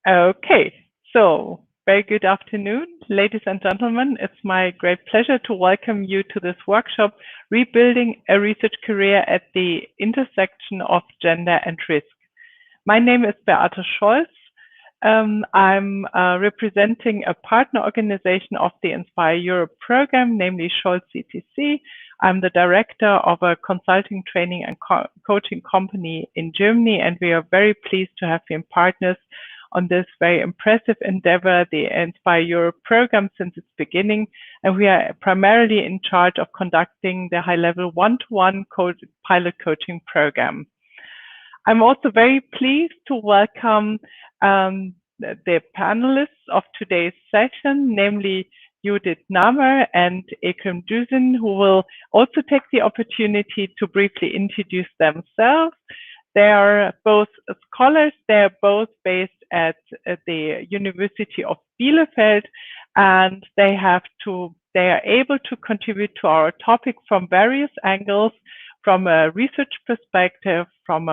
Okay, so very good afternoon, ladies and gentlemen. It's my great pleasure to welcome you to this workshop, Rebuilding a Research Career at the Intersection of Gender and Risk. My name is Beate Scholz. I'm representing a partner organization of the Inspireurope program, namely Scholz CTC. I'm the director of a consulting, training and coaching company in Germany, and we are very pleased to have been partners on this very impressive endeavor, the Inspireurope program, since its beginning. And we are primarily in charge of conducting the high-level one-to-one pilot coaching program. I'm also very pleased to welcome the panelists of today's session, namely Yudit and Ekrem Düzen, who will also take the opportunity to briefly introduce themselves. They are both scholars. They are both based at the University of Bielefeld, and they are able to contribute to our topic from various angles, from a research perspective, from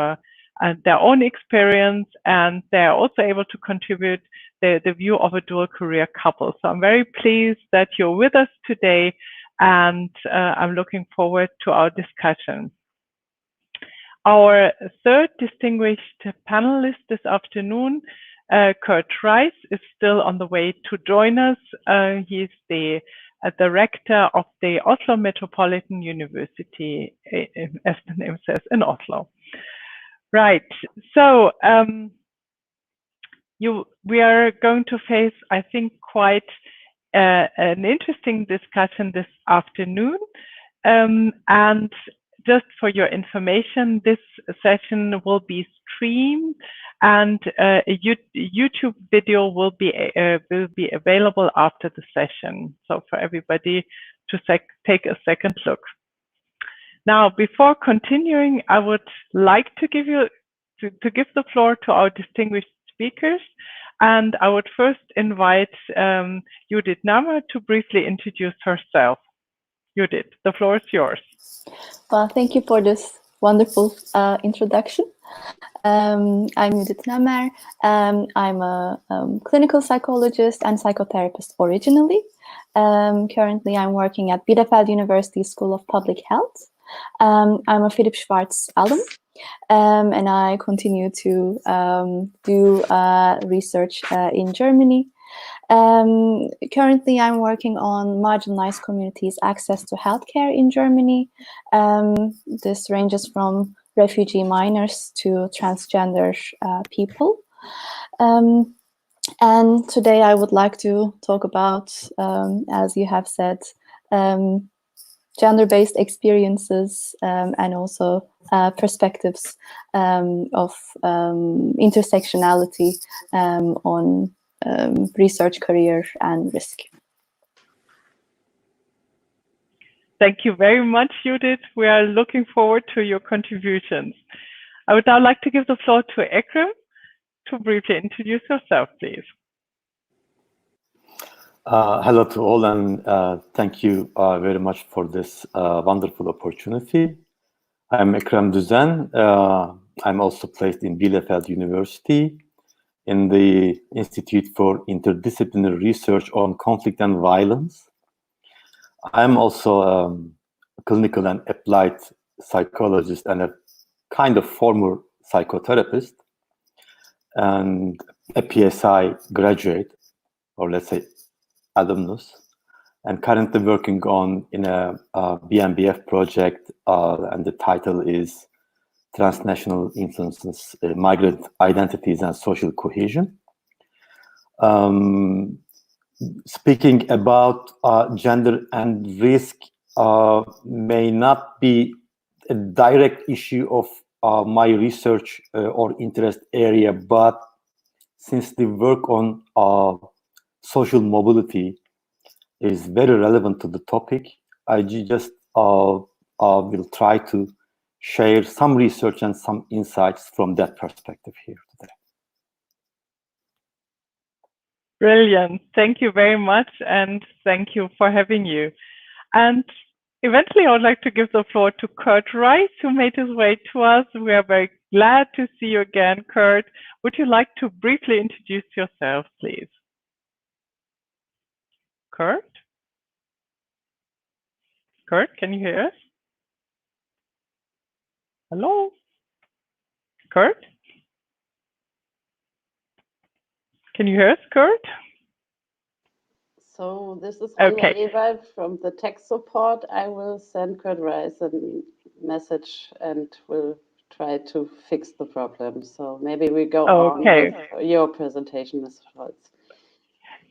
their own experience, and they're also able to contribute the view of a dual career couple. So I'm very pleased that you're with us today, and I'm looking forward to our discussion. Our third distinguished panelist this afternoon, Curt, is still on the way to join us. He's the director of the Oslo Metropolitan University, as the name says, in Oslo. Right, so we are going to face, I think, quite an interesting discussion this afternoon. And just for your information, this session will be streamed, and a YouTube video will be available after the session. So for everybody to take a second look. Now, before continuing, I would like to give the floor to our distinguished speakers, and I would first invite Yudit to briefly introduce herself. Yudit, the floor is yours. Well, thank you for this wonderful introduction. I'm Yudit Namer. I'm a clinical psychologist and psychotherapist originally. Currently, I'm working at Bielefeld University School of Public Health. I'm a Philipp Schwartz alum, and I continue to do research in Germany. Currently, I'm working on marginalized communities' access to healthcare in Germany. This ranges from refugee minors to transgender people. And today I would like to talk about, as you have said, gender-based experiences and also perspectives of intersectionality on research career and risk. Thank you very much, Yudit. We are looking forward to your contributions. I would now like to give the floor to Ekrem to briefly introduce yourself, please. Hello to all, and thank you very much for this wonderful opportunity. I'm Ekrem Düzen. I'm also placed in Bielefeld University in the Institute for Interdisciplinary Research on Conflict and Violence. I'm also a clinical and applied psychologist and a kind of former psychotherapist and a PSI graduate, or let's say alumnus, and currently working in a BMBF project, and the title is Transnational Influences, Migrant Identities and Social Cohesion. Speaking about gender and risk may not be a direct issue of my research or interest area, but since the work on social mobility is very relevant to the topic, I just will try to share some research and some insights from that perspective here today. Brilliant. Thank you very much, and thank you for having you. And eventually, I would like to give the floor to Curt, who made his way to us. We are very Glad to see you again, Curt. Would you like to briefly introduce yourself, please? Curt? Curt, can you hear us? Hello? Curt? Can you hear us, Curt? So this is Okay. Ewald from the tech support. I will send Curt Rice a message and will try to fix the problem. So maybe we go on with your presentation, Ms. Scholz.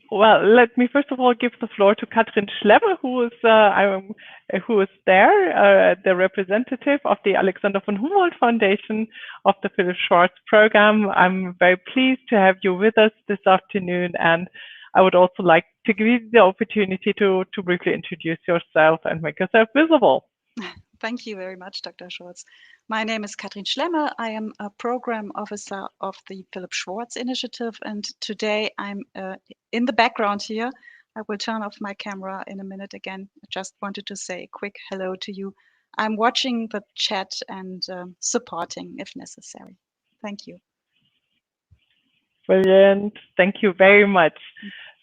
Well, let me first of all give the floor to Katrin Schlemmer, who is there, the representative of the Alexander von Humboldt Foundation of the Philipp Schwartz program. I'm very pleased to have you with us this afternoon, and I would also like to give you the opportunity to briefly introduce yourself and make yourself visible. Thank you very much, Dr. Scholz. My name is Katrin Schlemmer. I am a program officer of the Philipp Schwartz initiative, and today I'm in the background here. I will turn off my camera in a minute again. I just wanted to say a quick hello to you. I'm watching the chat and supporting if necessary. Thank you. Brilliant. Thank you very much.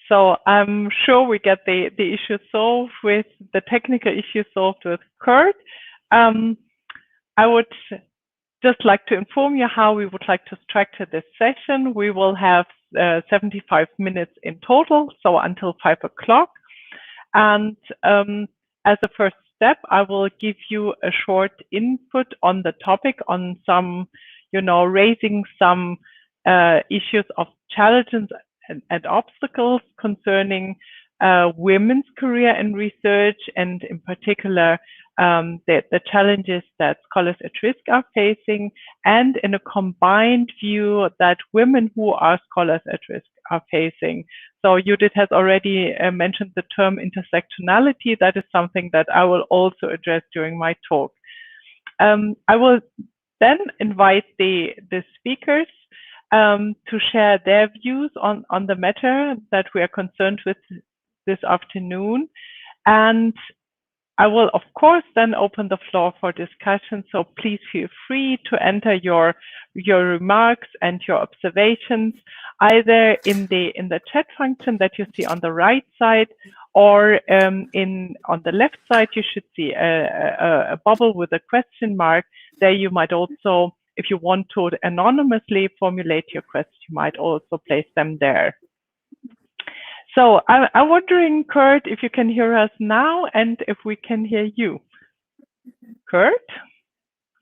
So I'm sure we get the issue solved with the technical issue solved with Curt. I would just like to inform you how we would like to structure this session. We will have 75 minutes in total, so until 5 o'clock. And as a first step, I will give you a short input on the topic, on some, raising some issues of challenges and obstacles concerning women's career in research, and in particular the challenges that scholars at risk are facing, and in a combined view that women who are scholars at risk are facing. So Yudit has already mentioned the term intersectionality. That is something that I will also address during my talk. I will then invite the speakers to share their views on the matter that we are concerned with this afternoon. And I will, of course, then open the floor for discussion. So please feel free to enter your remarks and your observations either in the chat function that you see on the right side, or on the left side you should see a bubble with a question mark. There you might also, if you want to anonymously formulate your questions, you might also place them there. So I'm wondering, Curt, if you can hear us now and if we can hear you. Curt,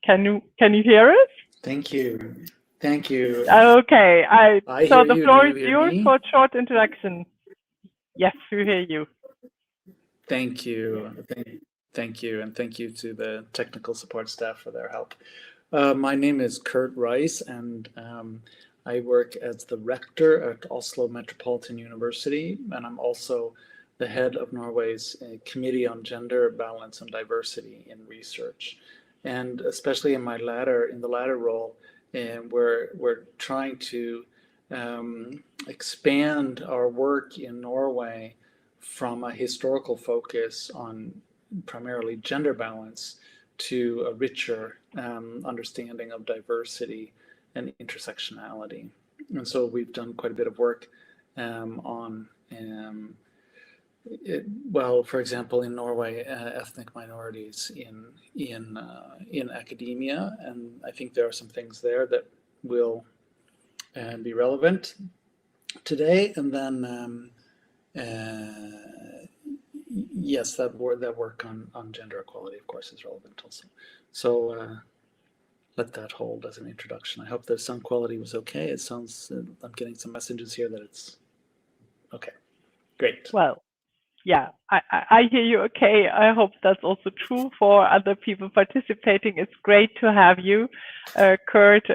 can you hear us? Thank you. Thank you. Okay. So the floor is yours me? for a short introduction. Yes, we hear you. Thank you. Thank you. And thank you to the technical support staff for their help. My name is Curt Rice, and I work as the rector at Oslo Metropolitan University, and I'm also the head of Norway's Committee on Gender Balance and Diversity in Research. And especially in the latter role, we're trying to expand our work in Norway from a historical focus on primarily gender balance to a richer understanding of diversity and intersectionality. And so we've done quite a bit of work on, for example, in Norway, ethnic minorities in academia, and I think there are some things there that will be relevant today. And then, yes, that work on gender equality, of course, is relevant also. So. Let that hold as an introduction. I hope the sound quality was okay. It sounds, I'm getting some messages here that it's okay. Great. Well, yeah, I hear you okay. I hope that's also true for other people participating. It's great to have you, Curt.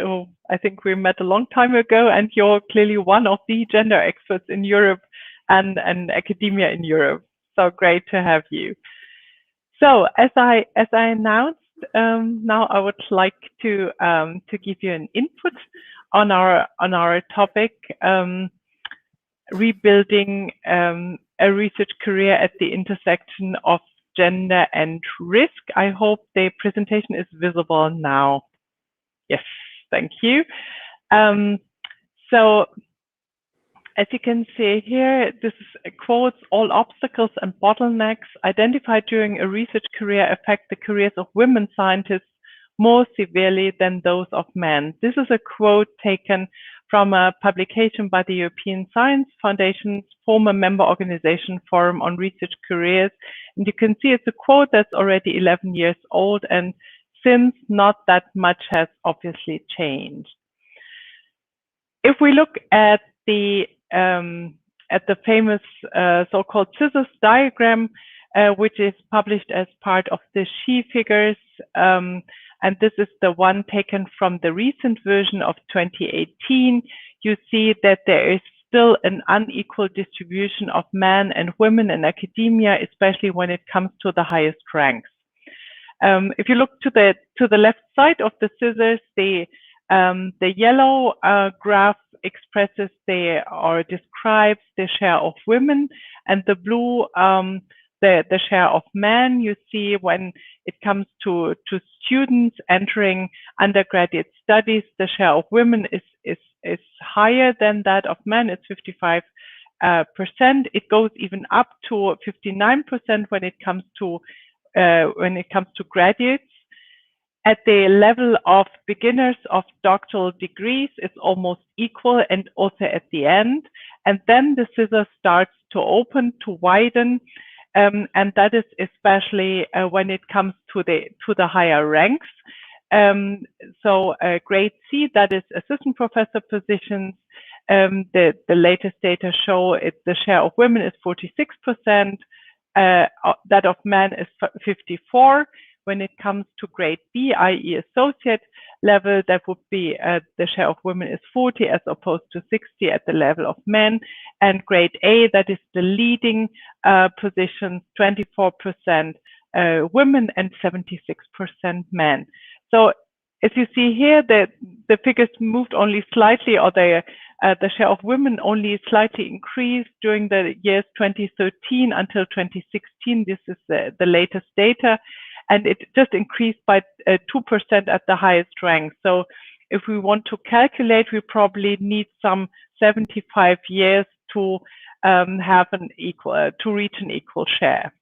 I think we met a long time ago, and you're clearly one of the gender experts in Europe and academia in Europe. So great to have you. So as I announced, now I would like to give you an input on our topic, rebuilding a research career at the intersection of gender and risk. I hope the presentation is visible now. Yes, Thank you. So as you can see here, this is quotes, all obstacles and bottlenecks identified during a research career affect the careers of women scientists more severely than those of men. This is a quote taken from a publication by the European Science Foundation's former member organization Forum on Research Careers. And you can see it's a quote that's already 11 years old, and since not that much has obviously changed. If we look at the famous so-called scissors diagram, which is published as part of the She Figures, and this is the one taken from the recent version of 2018, you see that there is still an unequal distribution of men and women in academia, especially when it comes to the highest ranks. If you look to the left side of the scissors, the yellow graph expresses or describes the share of women, and the blue the share of men. You see when it comes to students entering undergraduate studies, the share of women is higher than that of men. It's 55%. It goes even up to 59% when it comes to graduates. At the level of beginners of doctoral degrees, it's almost equal, and also at the end. And then the scissors starts to open, to widen, and that is especially when it comes to the higher ranks. So grade C, that is assistant professor positions. The latest data show the share of women is 46%, that of men is 54%. When it comes to grade B, i.e. associate level, that would be the share of women is 40 as opposed to 60 at the level of men. And grade A, that is the leading positions, 24% women and 76% men. So as you see here, the figures moved only slightly, or the share of women only slightly increased during the years 2013 until 2016. This is the latest data. And it just increased by 2% at the highest rank. So if we want to calculate, we probably need some 75 years to have an equal, to reach an equal share.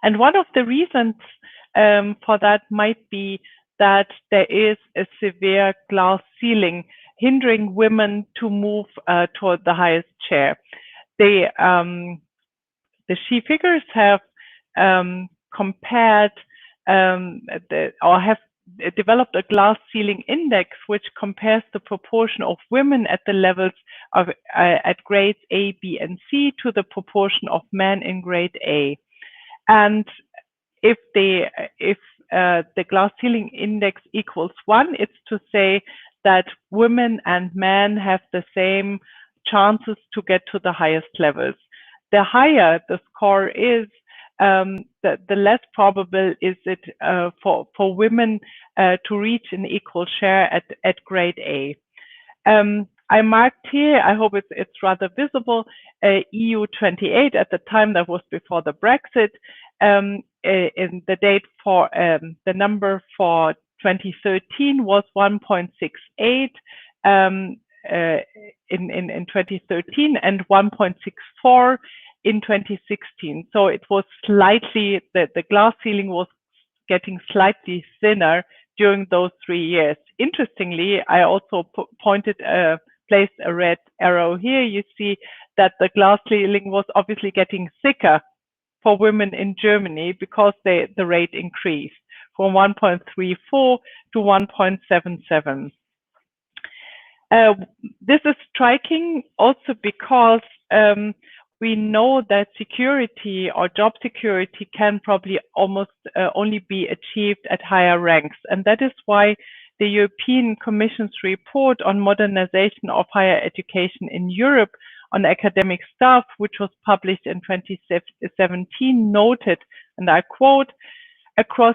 And one of the reasons for that might be that there is a severe glass ceiling hindering women to move toward the highest share. The She Figures have compared or have developed a glass ceiling index which compares the proportion of women at the levels of at grades A, B, and C to the proportion of men in grade A. And if the glass ceiling index equals 1, it's to say that women and men have the same chances to get to the highest levels. The higher the score is, the less probable is it for women to reach an equal share at grade A. I marked here, I hope it's rather visible, EU 28. At the time, that was before the Brexit. In the date for the number for 2013 was 1.68 in 2013 and 1.64 in 2016. So it was slightly, the glass ceiling was getting slightly thinner during those 3 years. Interestingly, I also placed a red arrow here. You see that the glass ceiling was obviously getting thicker for women in Germany because the rate increased from 1.34 to 1.77. This is striking also because we know that security or job security can probably almost only be achieved at higher ranks. And that is why the European Commission's report on modernization of higher education in Europe on academic staff, which was published in 2017, noted, and I quote, across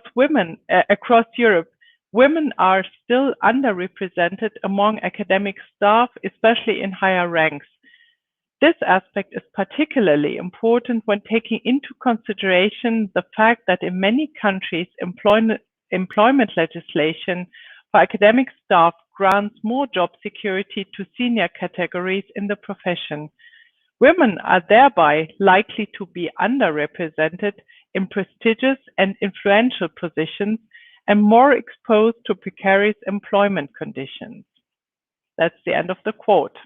Europe, women are still underrepresented among academic staff, especially in higher ranks. This aspect is particularly important when taking into consideration the fact that in many countries, employment legislation, for academic staff grants more job security to senior categories in the profession. Women are thereby likely to be underrepresented in prestigious and influential positions and more exposed to precarious employment conditions. That's the end of the quote.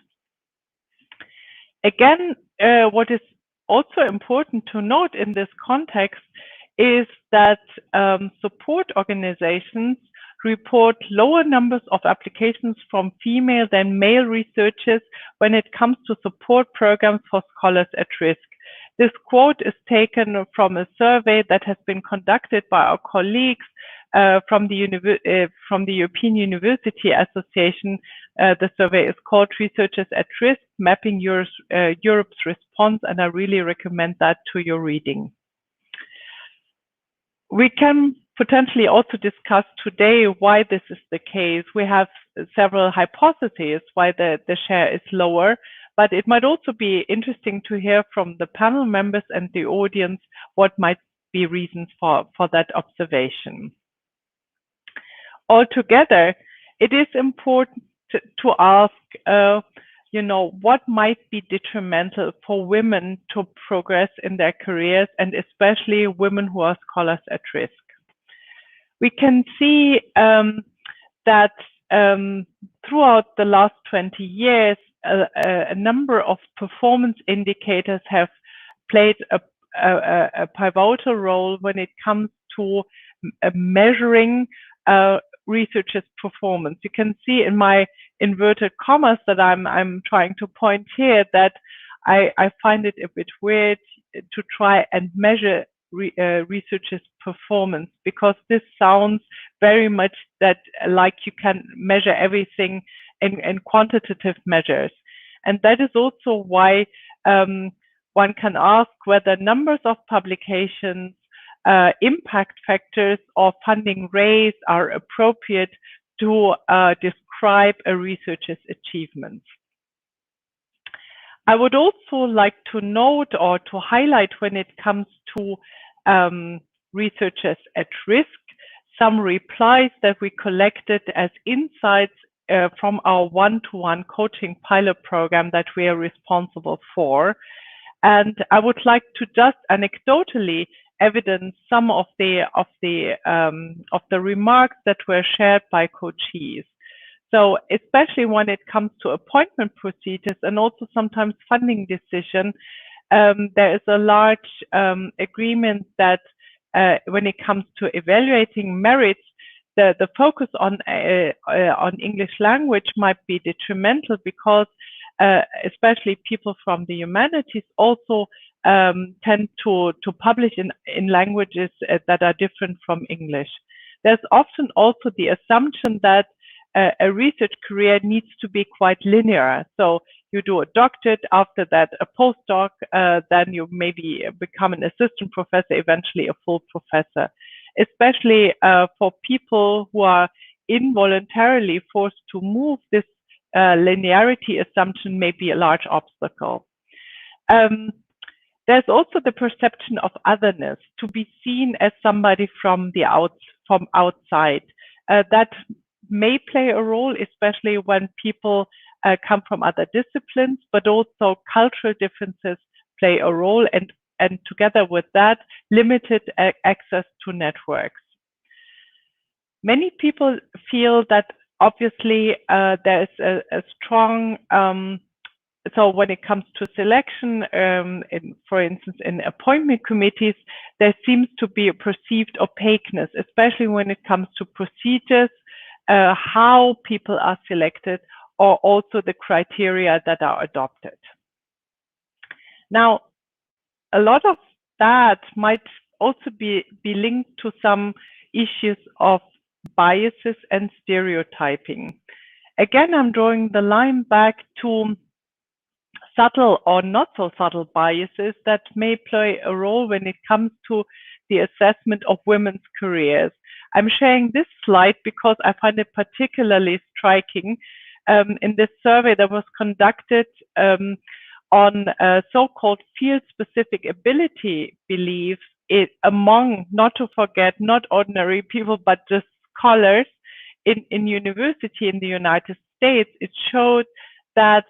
Again, what is also important to note in this context is that support organizations report lower numbers of applications from female than male researchers when it comes to support programs for scholars at risk. This quote is taken from a survey that has been conducted by our colleagues from the European University Association. The survey is called Researchers at Risk, Mapping Europe's Response, and I really recommend that to your reading. We can potentially also discuss today why this is the case. We have several hypotheses why the share is lower, but it might also be interesting to hear from the panel members and the audience what might be reasons for that observation. Altogether, it is important to ask, what might be detrimental for women to progress in their careers, and especially women who are scholars at risk. We can see that throughout the last 20 years, a number of performance indicators have played a pivotal role when it comes to measuring researchers' performance. You can see in my inverted commas that I'm trying to point here that I find it a bit weird to try and measure researchers' performance, because this sounds very much like you can measure everything in quantitative measures. And that is also why one can ask whether numbers of publications, impact factors, or funding raised are appropriate to describe a researcher's achievements. I would also like to note or to highlight, when it comes to researchers at risk, some replies that we collected as insights from our one-to-one coaching pilot program that we are responsible for. And I would like to just anecdotally evidence some of the remarks that were shared by coachees. So especially when it comes to appointment procedures and also sometimes funding decision, there is a large agreement that when it comes to evaluating merits, the focus on English language might be detrimental, because especially people from the humanities also tend to publish in languages that are different from English. There's often also the assumption that a research career needs to be quite linear. So you do a doctorate, after that a postdoc, then you maybe become an assistant professor, eventually a full professor. Especially for people who are involuntarily forced to move, this linearity assumption may be a large obstacle. There's also the perception of otherness, to be seen as somebody from outside. That may play a role, especially when people come from other disciplines, but also cultural differences play a role, and together with that, limited access to networks. Many people feel that obviously there is a strong, so when it comes to selection, for instance, in appointment committees, there seems to be a perceived opaqueness, especially when it comes to procedures, how people are selected, or also the criteria that are adopted. Now, a lot of that might also be linked to some issues of biases and stereotyping. Again, I'm drawing the line back to subtle or not so subtle biases that may play a role when it comes to the assessment of women's careers. I'm sharing this slide because I find it particularly striking. In this survey that was conducted on so-called field-specific ability beliefs among, not to forget, not ordinary people, but just scholars in university in the United States, it showed that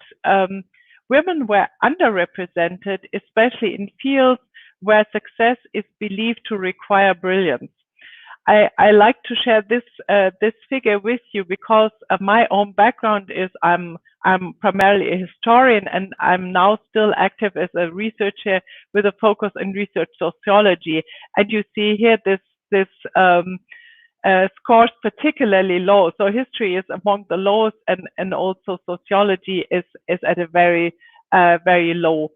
women were underrepresented, especially in fields where success is believed to require brilliance. I like to share this figure with you because my own background is I'm primarily a historian, and I'm now still active as a researcher with a focus in research sociology. And you see here this scores particularly low. So history is among the lowest, and also sociology is at a very low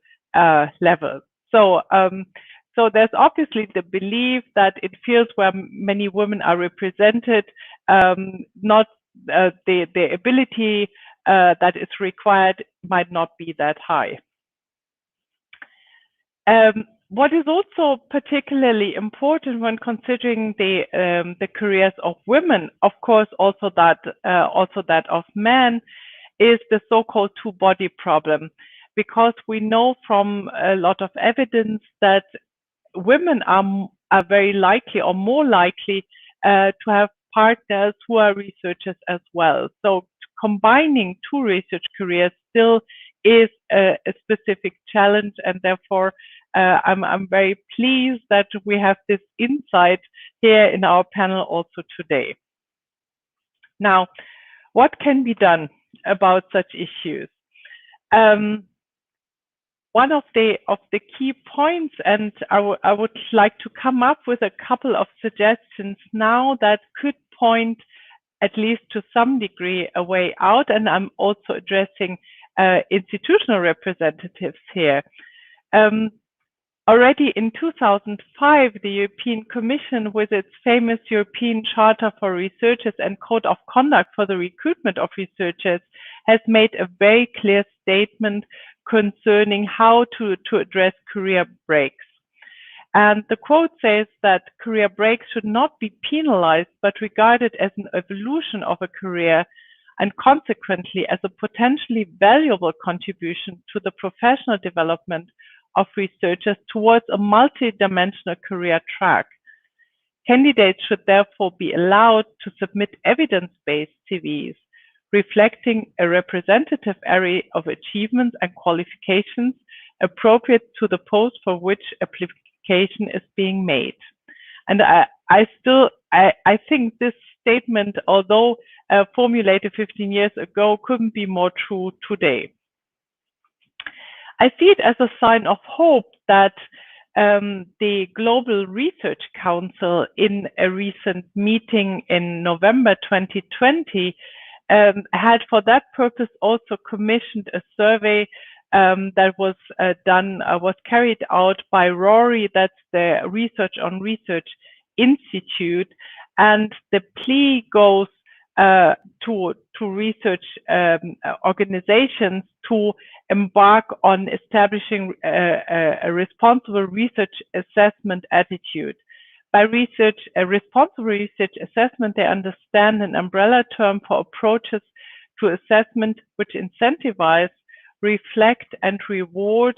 level. So there's obviously the belief that in fields where many women are represented, not the ability that is required might not be that high. What is also particularly important when considering the careers of women, of course, also that of men, is the so-called two-body problem, because we know from a lot of evidence that women are very likely or more likely to have partners who are researchers as well. So combining two research careers still is a specific challenge, and therefore I'm very pleased that we have this insight here in our panel also today. Now, what can be done about such issues? One of the key points, and I would like to come up with a couple of suggestions now that could point, at least to some degree, a way out, and I'm also addressing institutional representatives here. Already in 2005, the European Commission, with its famous European Charter for Researchers and Code of Conduct for the Recruitment of Researchers, has made a very clear statement concerning how to address career breaks. And the quote says that career breaks should not be penalized, but regarded as an evolution of a career, and consequently as a potentially valuable contribution to the professional development of researchers towards a multi-dimensional career track. Candidates should therefore be allowed to submit evidence-based CVs, reflecting a representative array of achievements and qualifications appropriate to the post for which application is being made. And I think this statement, although formulated 15 years ago, couldn't be more true today. I see it as a sign of hope that the Global Research Council, in a recent meeting in November 2020, had for that purpose also commissioned a survey that was carried out by RORI, that's the Research on Research Institute, and the plea goes to research organizations to embark on establishing a responsible research assessment attitude. By responsible research assessment, they understand an umbrella term for approaches to assessment which incentivize, reflect, and reward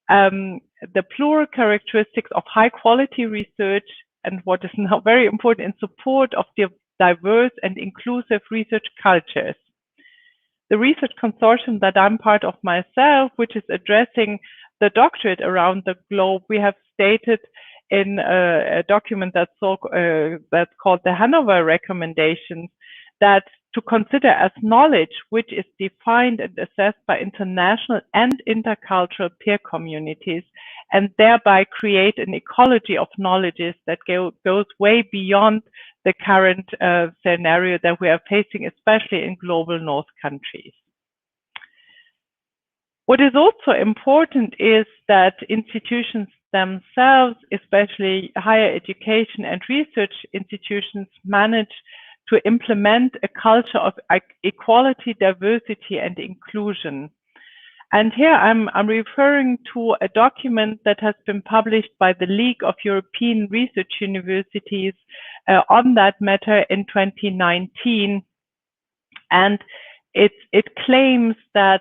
the plural characteristics of high quality research, and what is now very important, in support of the diverse and inclusive research cultures. The research consortium that I'm part of myself, which is addressing the doctorate around the globe, we have stated in a document that's called the Hanover Recommendations, that to consider as knowledge which is defined and assessed by international and intercultural peer communities, and thereby create an ecology of knowledges that goes way beyond the current scenario that we are facing, especially in global north countries. What is also important is that institutions themselves, especially higher education and research institutions, manage to implement a culture of equality, diversity, and inclusion. And here I'm referring to a document that has been published by the League of European Research Universities on that matter in 2019. And it claims that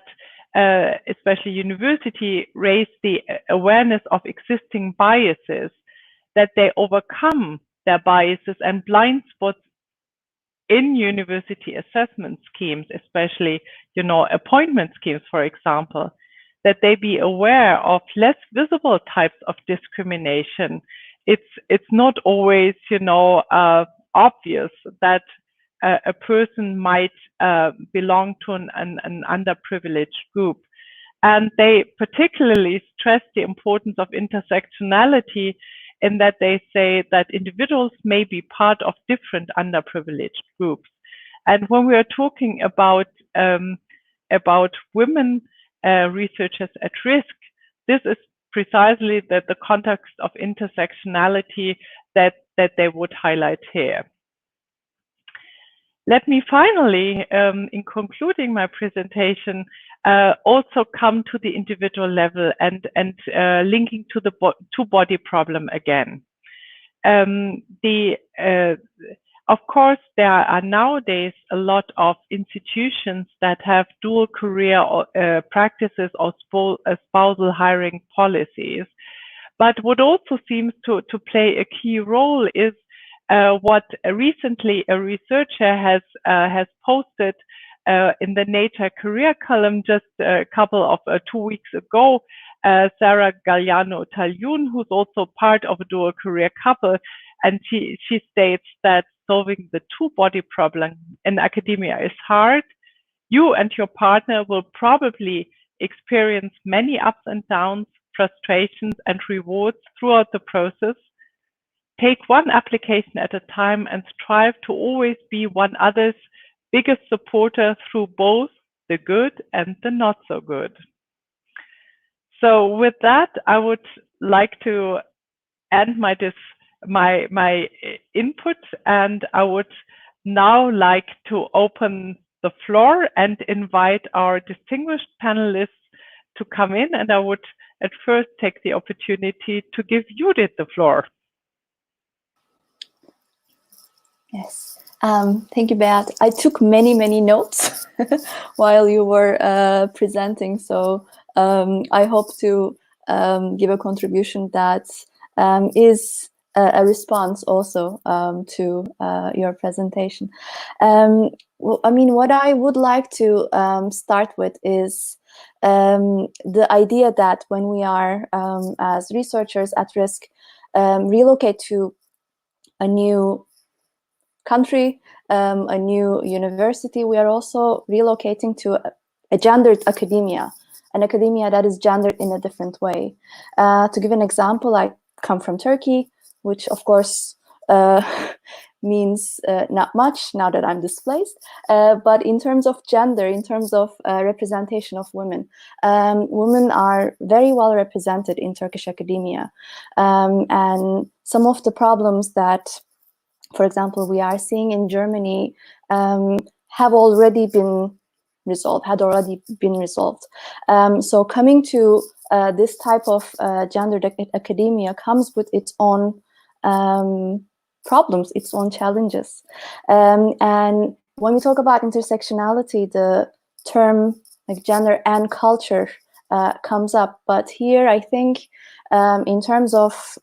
especially university raise the awareness of existing biases, that they overcome their biases and blind spots in university assessment schemes, especially, you know, appointment schemes, for example, that they be aware of less visible types of discrimination. It's not always, you know, obvious that a person might belong to an underprivileged group. And they particularly stress the importance of intersectionality in that they say that individuals may be part of different underprivileged groups. And when we are talking about women researchers at risk, this is precisely the context of intersectionality that they would highlight here. Let me finally, in concluding my presentation, also come to the individual level and linking to the two-body problem again. Of course, there are nowadays a lot of institutions that have dual career practices or spousal hiring policies. But what also seems to play a key role is what recently a researcher has posted in the Nature career column just a couple of 2 weeks ago. Sarah Galliano-Talyun, who's also part of a dual career couple, and she states that solving the two-body problem in academia is hard. You and your partner will probably experience many ups and downs, frustrations, and rewards throughout the process. Take one application at a time and strive to always be one other's biggest supporter through both the good and the not so good. So with that, I would like to end my input, and I would now like to open the floor and invite our distinguished panelists to come in, and I would at first take the opportunity to give Yudit the floor. Yes, thank you, Beate. I took many notes while you were presenting, so I hope to give a contribution that is a response also to your presentation. Well, I mean, what I would like to start with is the idea that when we are, as researchers at risk, relocate to a new country, a new university, we are also relocating to a gendered academia, an academia that is gendered in a different way. To give an example, I come from Turkey, which of course means not much now that I'm displaced, but in terms of gender, in terms of representation of women, women are very well represented in Turkish academia, and some of the problems that, for example, we are seeing in Germany have already been resolved, so coming to this type of gendered academia comes with its own problems, its own challenges. And when we talk about intersectionality, the term like gender and culture comes up. But here, I think in terms of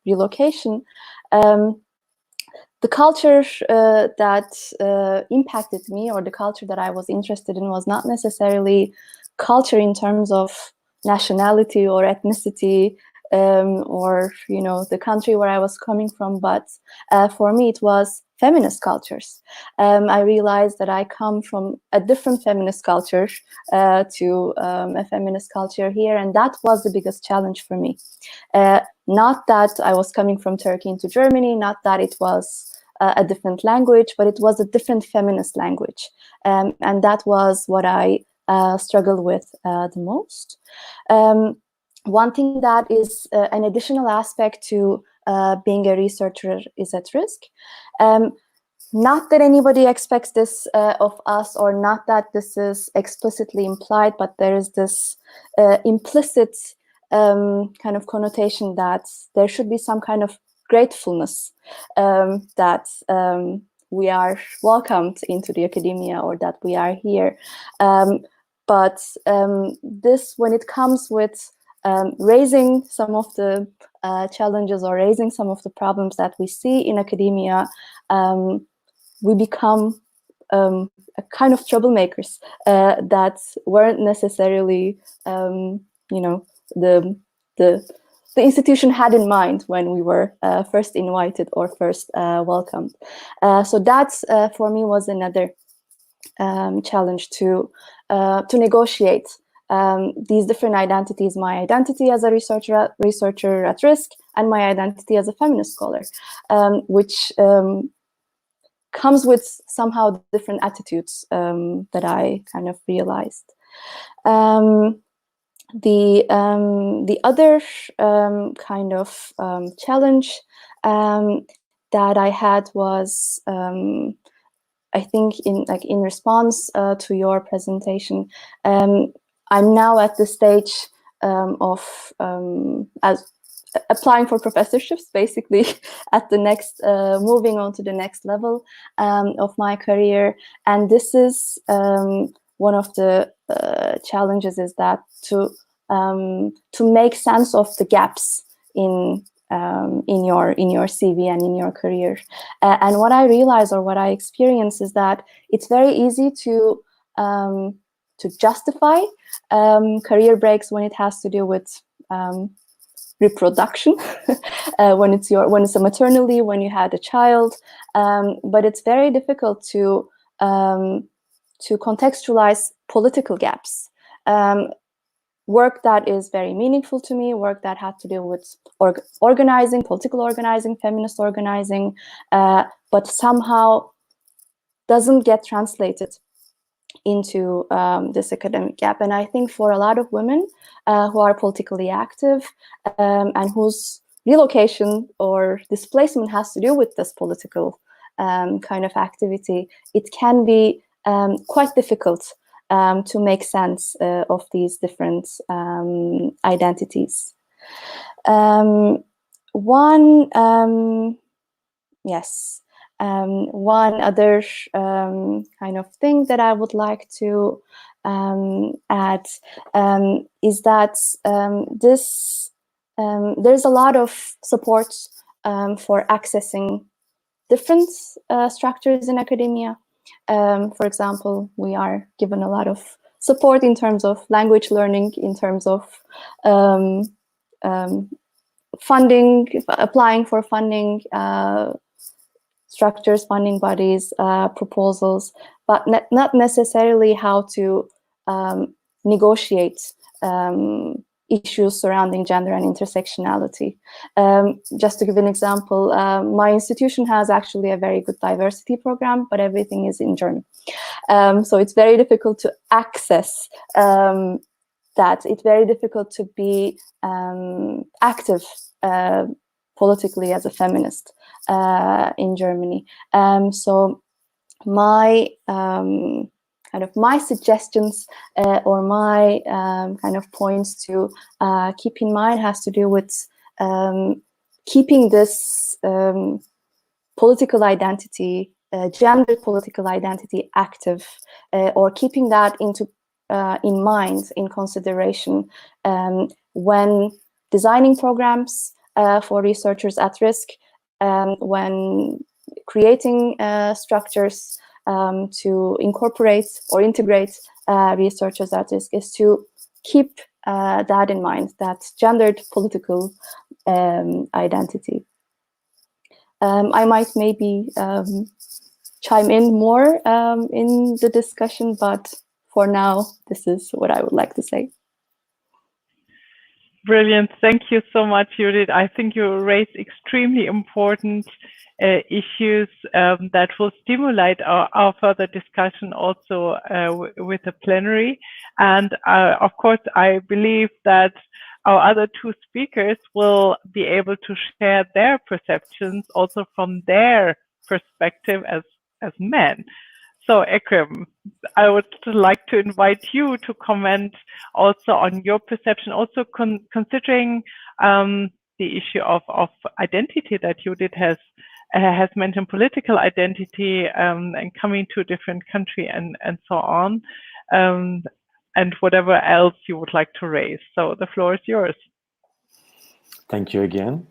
relocation, the culture that impacted me, or the culture that I was interested in, was not necessarily culture in terms of nationality or ethnicity, or, you know, the country where I was coming from, but for me it was feminist cultures. I realized that I come from a different feminist culture to a feminist culture here, and that was the biggest challenge for me. Not that I was coming from Turkey into Germany, not that it was a different language, but it was a different feminist language, and that was what I struggled with the most. One thing that is an additional aspect to being a researcher is at risk. Not that anybody expects this of us, or not that this is explicitly implied, but there is this implicit kind of connotation that there should be some kind of gratefulness that we are welcomed into the academia, or that we are here. But this, when it comes with raising some of the challenges, or raising some of the problems that we see in academia, we become a kind of troublemakers that weren't necessarily, the institution had in mind when we were first invited or first welcomed. So that's for me was another challenge to negotiate these different identities: my identity as a researcher at risk, and my identity as a feminist scholar, which comes with somehow different attitudes that I kind of realized. The other kind of challenge that I had was, I think, in response to your presentation, I'm now at the stage of as applying for professorships, basically at the next, moving on to the next level of my career. And this is one of the challenges, is that to make sense of the gaps in your CV and in your career. And what I realize, or what I experience, is that it's very easy to justify career breaks when it has to do with reproduction, when it's a maternal leave, when you had a child, but it's very difficult to contextualize political gaps. Work that is very meaningful to me, work that had to do with organizing, political organizing, feminist organizing, but somehow doesn't get translated into this academic gap. And I think for a lot of women who are politically active and whose relocation or displacement has to do with this political kind of activity, it can be quite difficult to make sense of these different identities. One other kind of thing that I would like to add is that there's a lot of support for accessing different structures in academia. For example, we are given a lot of support in terms of language learning, in terms of funding, applying for funding, structures, funding bodies, proposals, but not necessarily how to negotiate issues surrounding gender and intersectionality. Just to give an example, my institution has actually a very good diversity program, but everything is in German. So it's very difficult to access that. It's very difficult to be active politically as a feminist in Germany. So my my suggestions or my kind of points to keep in mind has to do with keeping this political identity, gender political identity active, or keeping that in mind, in consideration when designing programs for researchers at risk, when creating structures to incorporate or integrate researchers at risk, is to keep that in mind, that gendered political identity. I might maybe chime in more in the discussion, but for now, this is what I would like to say. Brilliant. Thank you so much, Yudit. I think you raised extremely important issues that will stimulate our further discussion also with the plenary. And of course, I believe that our other two speakers will be able to share their perceptions also from their perspective as men. So Ekrem, I would like to invite you to comment also on your perception, also considering the issue of identity that Yudit has mentioned, political identity and coming to a different country and so on, and whatever else you would like to raise. So the floor is yours. Thank you again.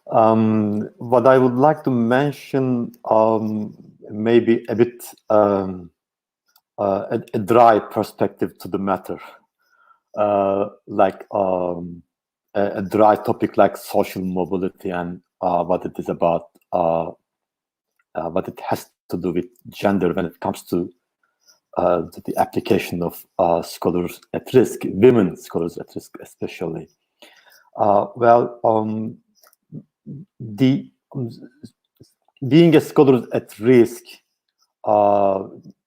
What I would like to mention maybe a bit a dry perspective to the matter, like a dry topic like social mobility and what it is about, what it has to do with gender when it comes to the application of scholars at risk, women scholars at risk especially. Being a scholar at risk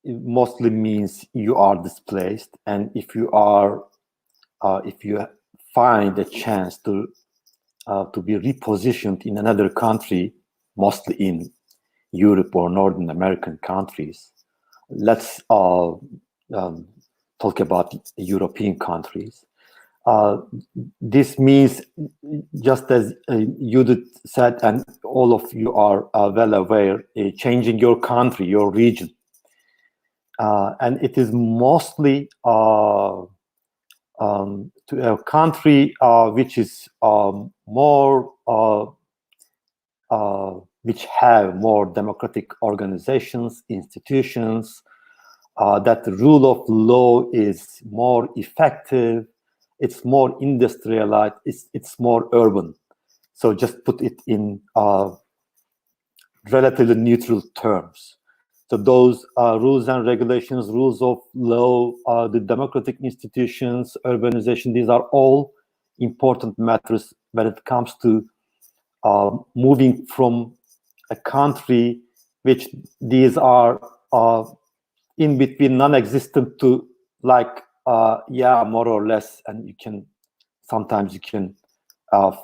it mostly means you are displaced, and if you find a chance to be repositioned in another country, mostly in Europe or Northern American countries. Let's talk about European countries. This means, just as Yudit said, and all of you are well aware, changing your country, your region. And it is mostly to a country which is more, which have more democratic organizations, institutions, that the rule of law is more effective, it's more industrialized, it's more urban. So just put it in relatively neutral terms. So those rules and regulations, rules of law, the democratic institutions, urbanization, these are all important matters when it comes to moving from a country which these are in between non-existent to like, yeah, more or less, and sometimes you can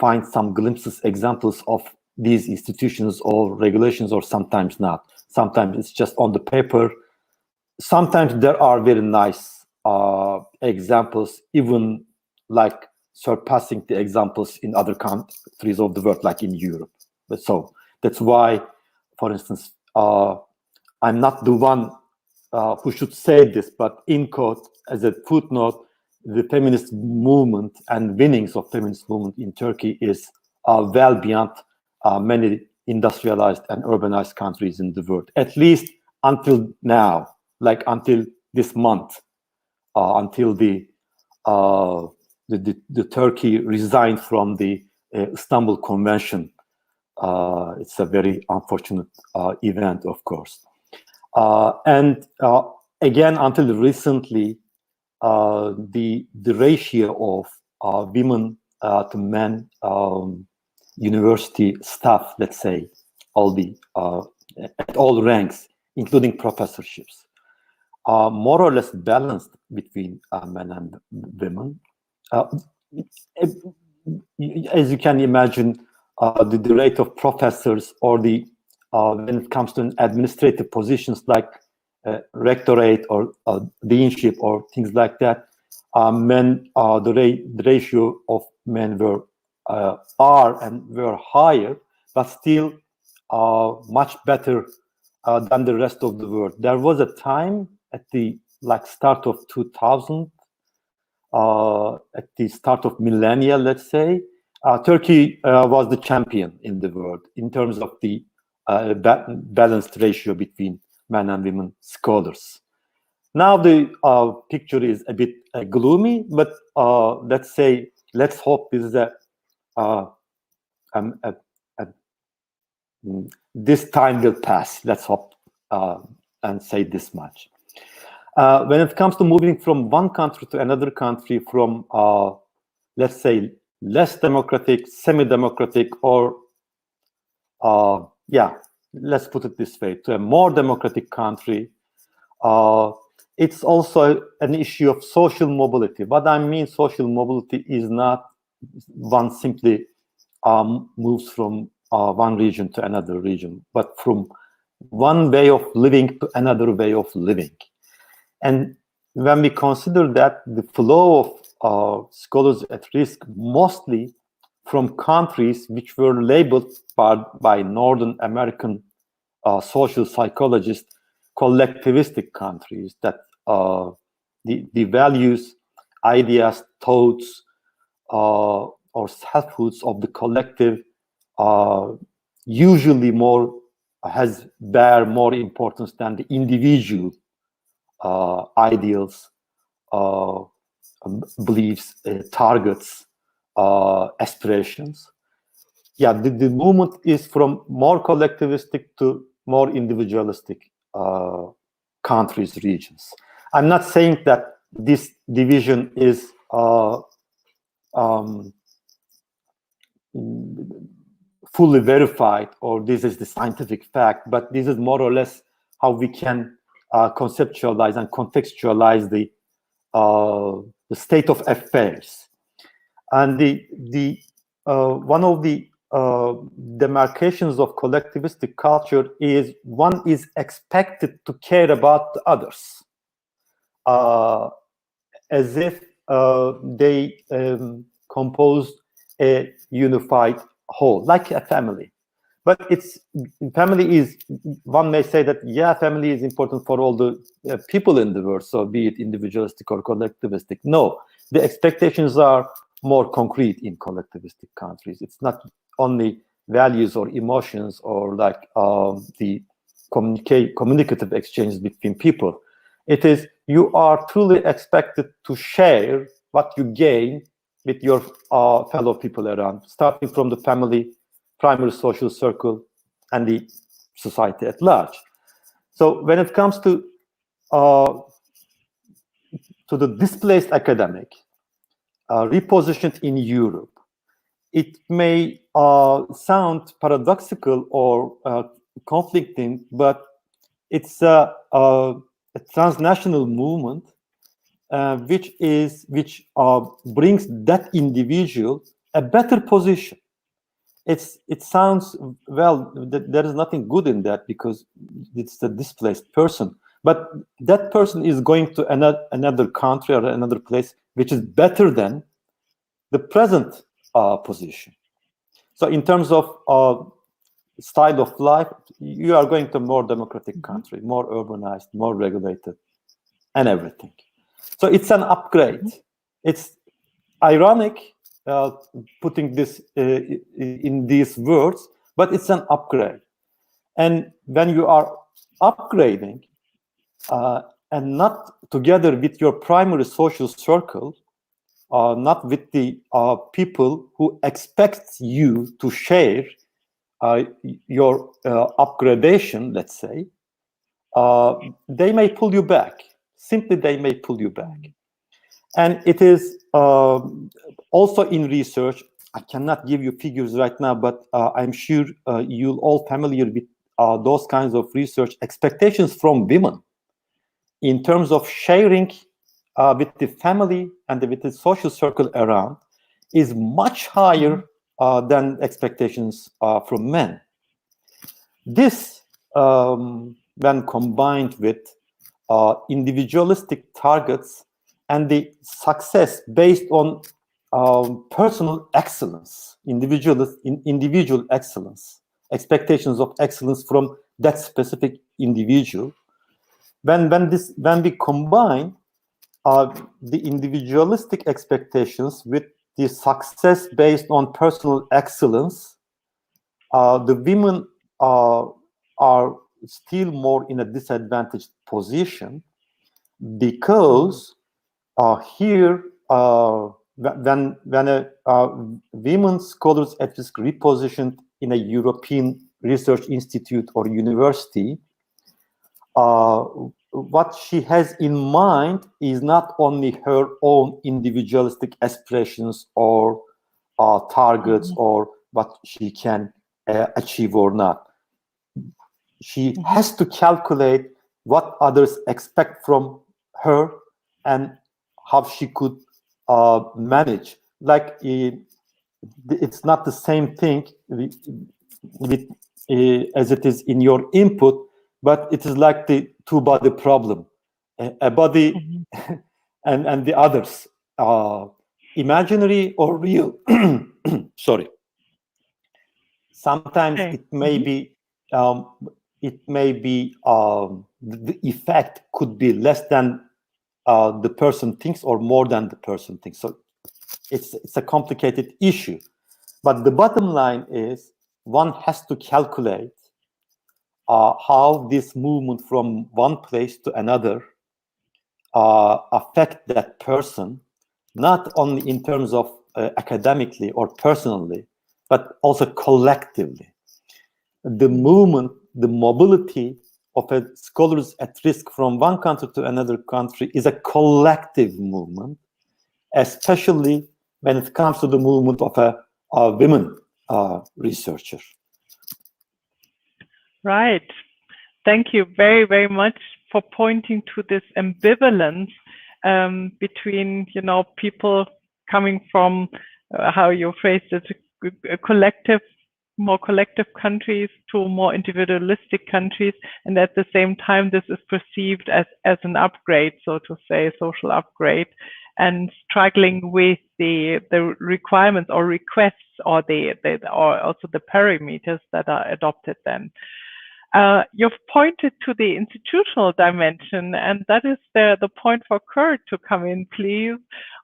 find some glimpses, examples of these institutions or regulations, or sometimes not. Sometimes it's just on the paper. Sometimes there are very nice examples, even like surpassing the examples in other countries of the world, like in Europe. But so that's why, for instance, I'm not the one who should say this, but in quote, as a footnote, the feminist movement and winnings of feminist movement in Turkey is well beyond many industrialized and urbanized countries in the world, at least until now, like until this month, until the Turkey resigned from the Istanbul Convention. It's a very unfortunate event, of course. And again, until recently, the ratio of women to men university staff, let's say, at all ranks, including professorships, more or less balanced between men and women. As you can imagine, the rate of professors or when it comes to administrative positions like rectorate or deanship or things like that, men, the ratio of men were higher, but still much better than the rest of the world. There was a time at the start of 2000, at the start of millennia, let's say, Turkey was the champion in the world in terms of the balanced ratio between men and women scholars. Now the picture is a bit gloomy, but let's hope this is this time will pass. Let's hope and say this much. When it comes to moving from one country to another country, from let's say less democratic, semi-democratic, or yeah, let's put it this way, to a more democratic country, it's also an issue of social mobility. What I mean social mobility is not one simply moves from one region to another region, but from one way of living to another way of living. And when we consider that the flow of scholars at risk mostly from countries which were labeled by Northern American social psychologists collectivistic countries, that the values, ideas, thoughts, or selfhoods of the collective are usually more bear more importance than the individual ideals, beliefs, targets, aspirations. Yeah, the movement is from more collectivistic to more individualistic countries, regions. I'm not saying that this division is fully verified, or this is the scientific fact, but this is more or less how we can conceptualize and contextualize the state of affairs. And one of the demarcations of collectivistic culture is one is expected to care about the others, as if they composed a unified whole, like a family. But family is, one may say that, yeah, family is important for all the people in the world, so be it individualistic or collectivistic. No, the expectations are more concrete in collectivistic countries. It's not only values or emotions or like the communicative exchanges between people. It is, you are truly expected to share what you gain with your fellow people around, starting from the family, primary social circle, and the society at large. So when it comes to the displaced academic, repositioned in Europe, it may sound paradoxical or conflicting, but it's a transnational movement which brings that individual a better position. It sounds, well, there is nothing good in that because it's a displaced person, but that person is going to another country or another place which is better than the present position. So in terms of style of life, you are going to a more democratic country, more urbanized, more regulated, and everything. So it's an upgrade. It's ironic putting this in these words, but it's an upgrade. And when you are upgrading and not together with your primary social circle, not with the people who expect you to share your upgradation, let's say, they may pull you back. Simply, they may pull you back. And it is also in research, I cannot give you figures right now, but I'm sure you're all familiar with those kinds of research expectations from women in terms of sharing with the family and with the social circle around is much higher than expectations from men. This, when combined with individualistic targets and the success based on personal excellence, individual excellence, expectations of excellence from that specific individual, when we combine the individualistic expectations with the success based on personal excellence, the women are still more in a disadvantaged position because here, when a women scholars at risk repositioned in a European research institute or university, what she has in mind is not only her own individualistic aspirations or targets or what she can achieve or not. She has to calculate what others expect from her and how she could manage. Like it's not the same thing as it is in your input, but it is like the two-body problem, a body and the others, imaginary or real. Sorry. Sometimes it may be the effect could be less than the person thinks or more than the person thinks. So it's a complicated issue. But the bottom line is one has to calculate how this movement from one place to another affect that person, not only in terms of academically or personally, but also collectively. The movement, the mobility of scholars at risk from one country to another country is a collective movement, especially when it comes to the movement of a women researcher. Right. Thank you very, very much for pointing to this ambivalence between, people coming from how you phrased it, more collective countries to more individualistic countries, and at the same time, this is perceived as an upgrade, so to say, social upgrade, and struggling with the requirements or requests or or also the parameters that are adopted then. You've pointed to the institutional dimension, and that is the point for Curt to come in, please.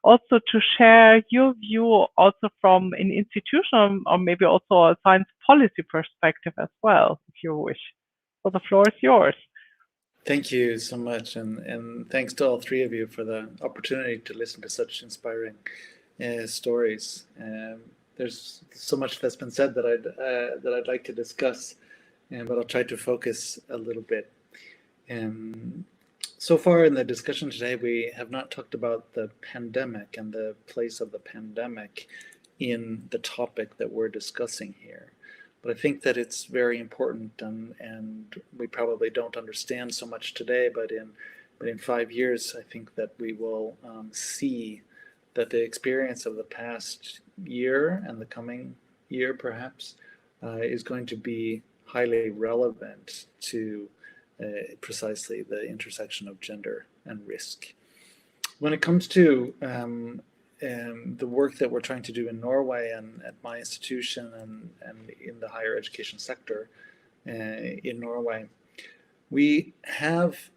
Also to share your view also from an institutional or maybe also a science policy perspective as well, if you wish. So the floor is yours. Thank you so much, and thanks to all three of you for the opportunity to listen to such inspiring stories. There's so much that's been said that I'd like to discuss. But I'll try to focus a little bit. So far in the discussion today, we have not talked about the pandemic and the place of the pandemic in the topic that we're discussing here. But I think that it's very important, and we probably don't understand so much today, but in 5 years, I think that we will see that the experience of the past year and the coming year, perhaps, is going to be highly relevant to precisely the intersection of gender and risk. When it comes to the work that we're trying to do in Norway and at my institution and in the higher education sector in Norway, we have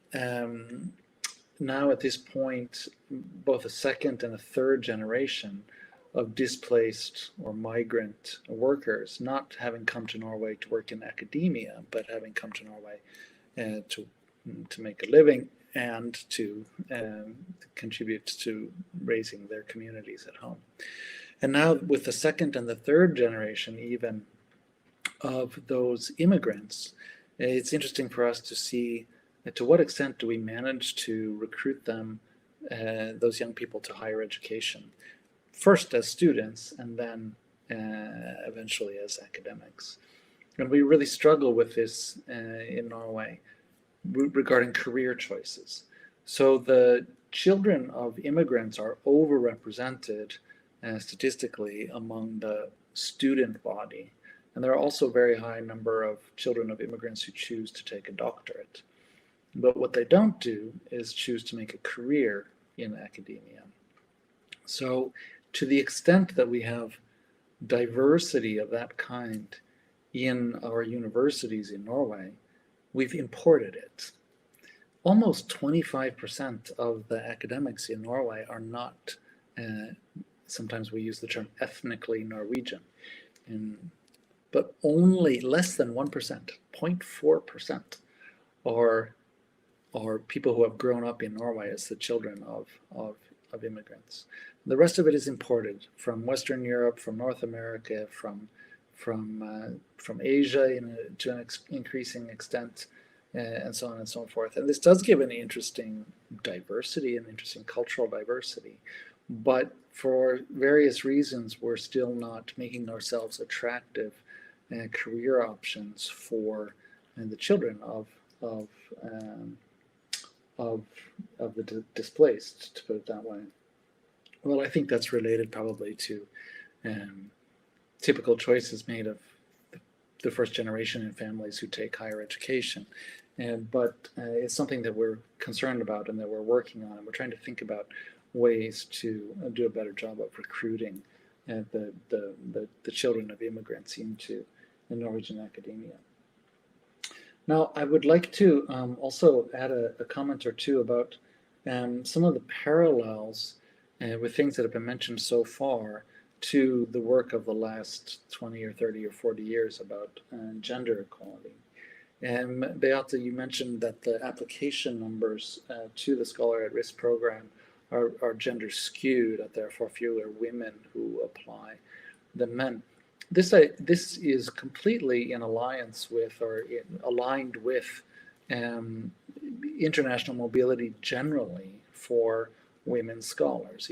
now at this point both a second and a third generation of displaced or migrant workers, not having come to Norway to work in academia, but having come to Norway to make a living and to contribute to raising their communities at home. And now with the second and the third generation even of those immigrants, it's interesting for us to see to what extent do we manage to recruit them, those young people, to higher education. First as students and then eventually as academics. And we really struggle with this in Norway regarding career choices. So the children of immigrants are overrepresented statistically among the student body. And there are also a very high number of children of immigrants who choose to take a doctorate. But what they don't do is choose to make a career in academia. So to the extent that we have diversity of that kind in our universities in Norway, we've imported it. Almost 25% of the academics in Norway are not, sometimes we use the term ethnically Norwegian, but only less than 1%, 0.4%, are people who have grown up in Norway as the children of immigrants. The rest of it is imported from Western Europe, from North America, from Asia to an increasing extent, and so on and so forth. And this does give an interesting diversity, an interesting cultural diversity. But for various reasons, we're still not making ourselves attractive career options for the children of the displaced, to put it that way. Well, I think that's related probably to typical choices made of the first generation in families who take higher education. But it's something that we're concerned about and that we're working on. And we're trying to think about ways to do a better job of recruiting the children of immigrants into the Norwegian academia. Now, I would like to also add a comment or two about some of the parallels with things that have been mentioned so far to the work of the last 20 or 30 or 40 years about gender equality. Beate, you mentioned that the application numbers to the Scholar at Risk program are gender skewed, that therefore fewer women who apply than men. This is completely in alliance with, or aligned with, international mobility generally for women scholars.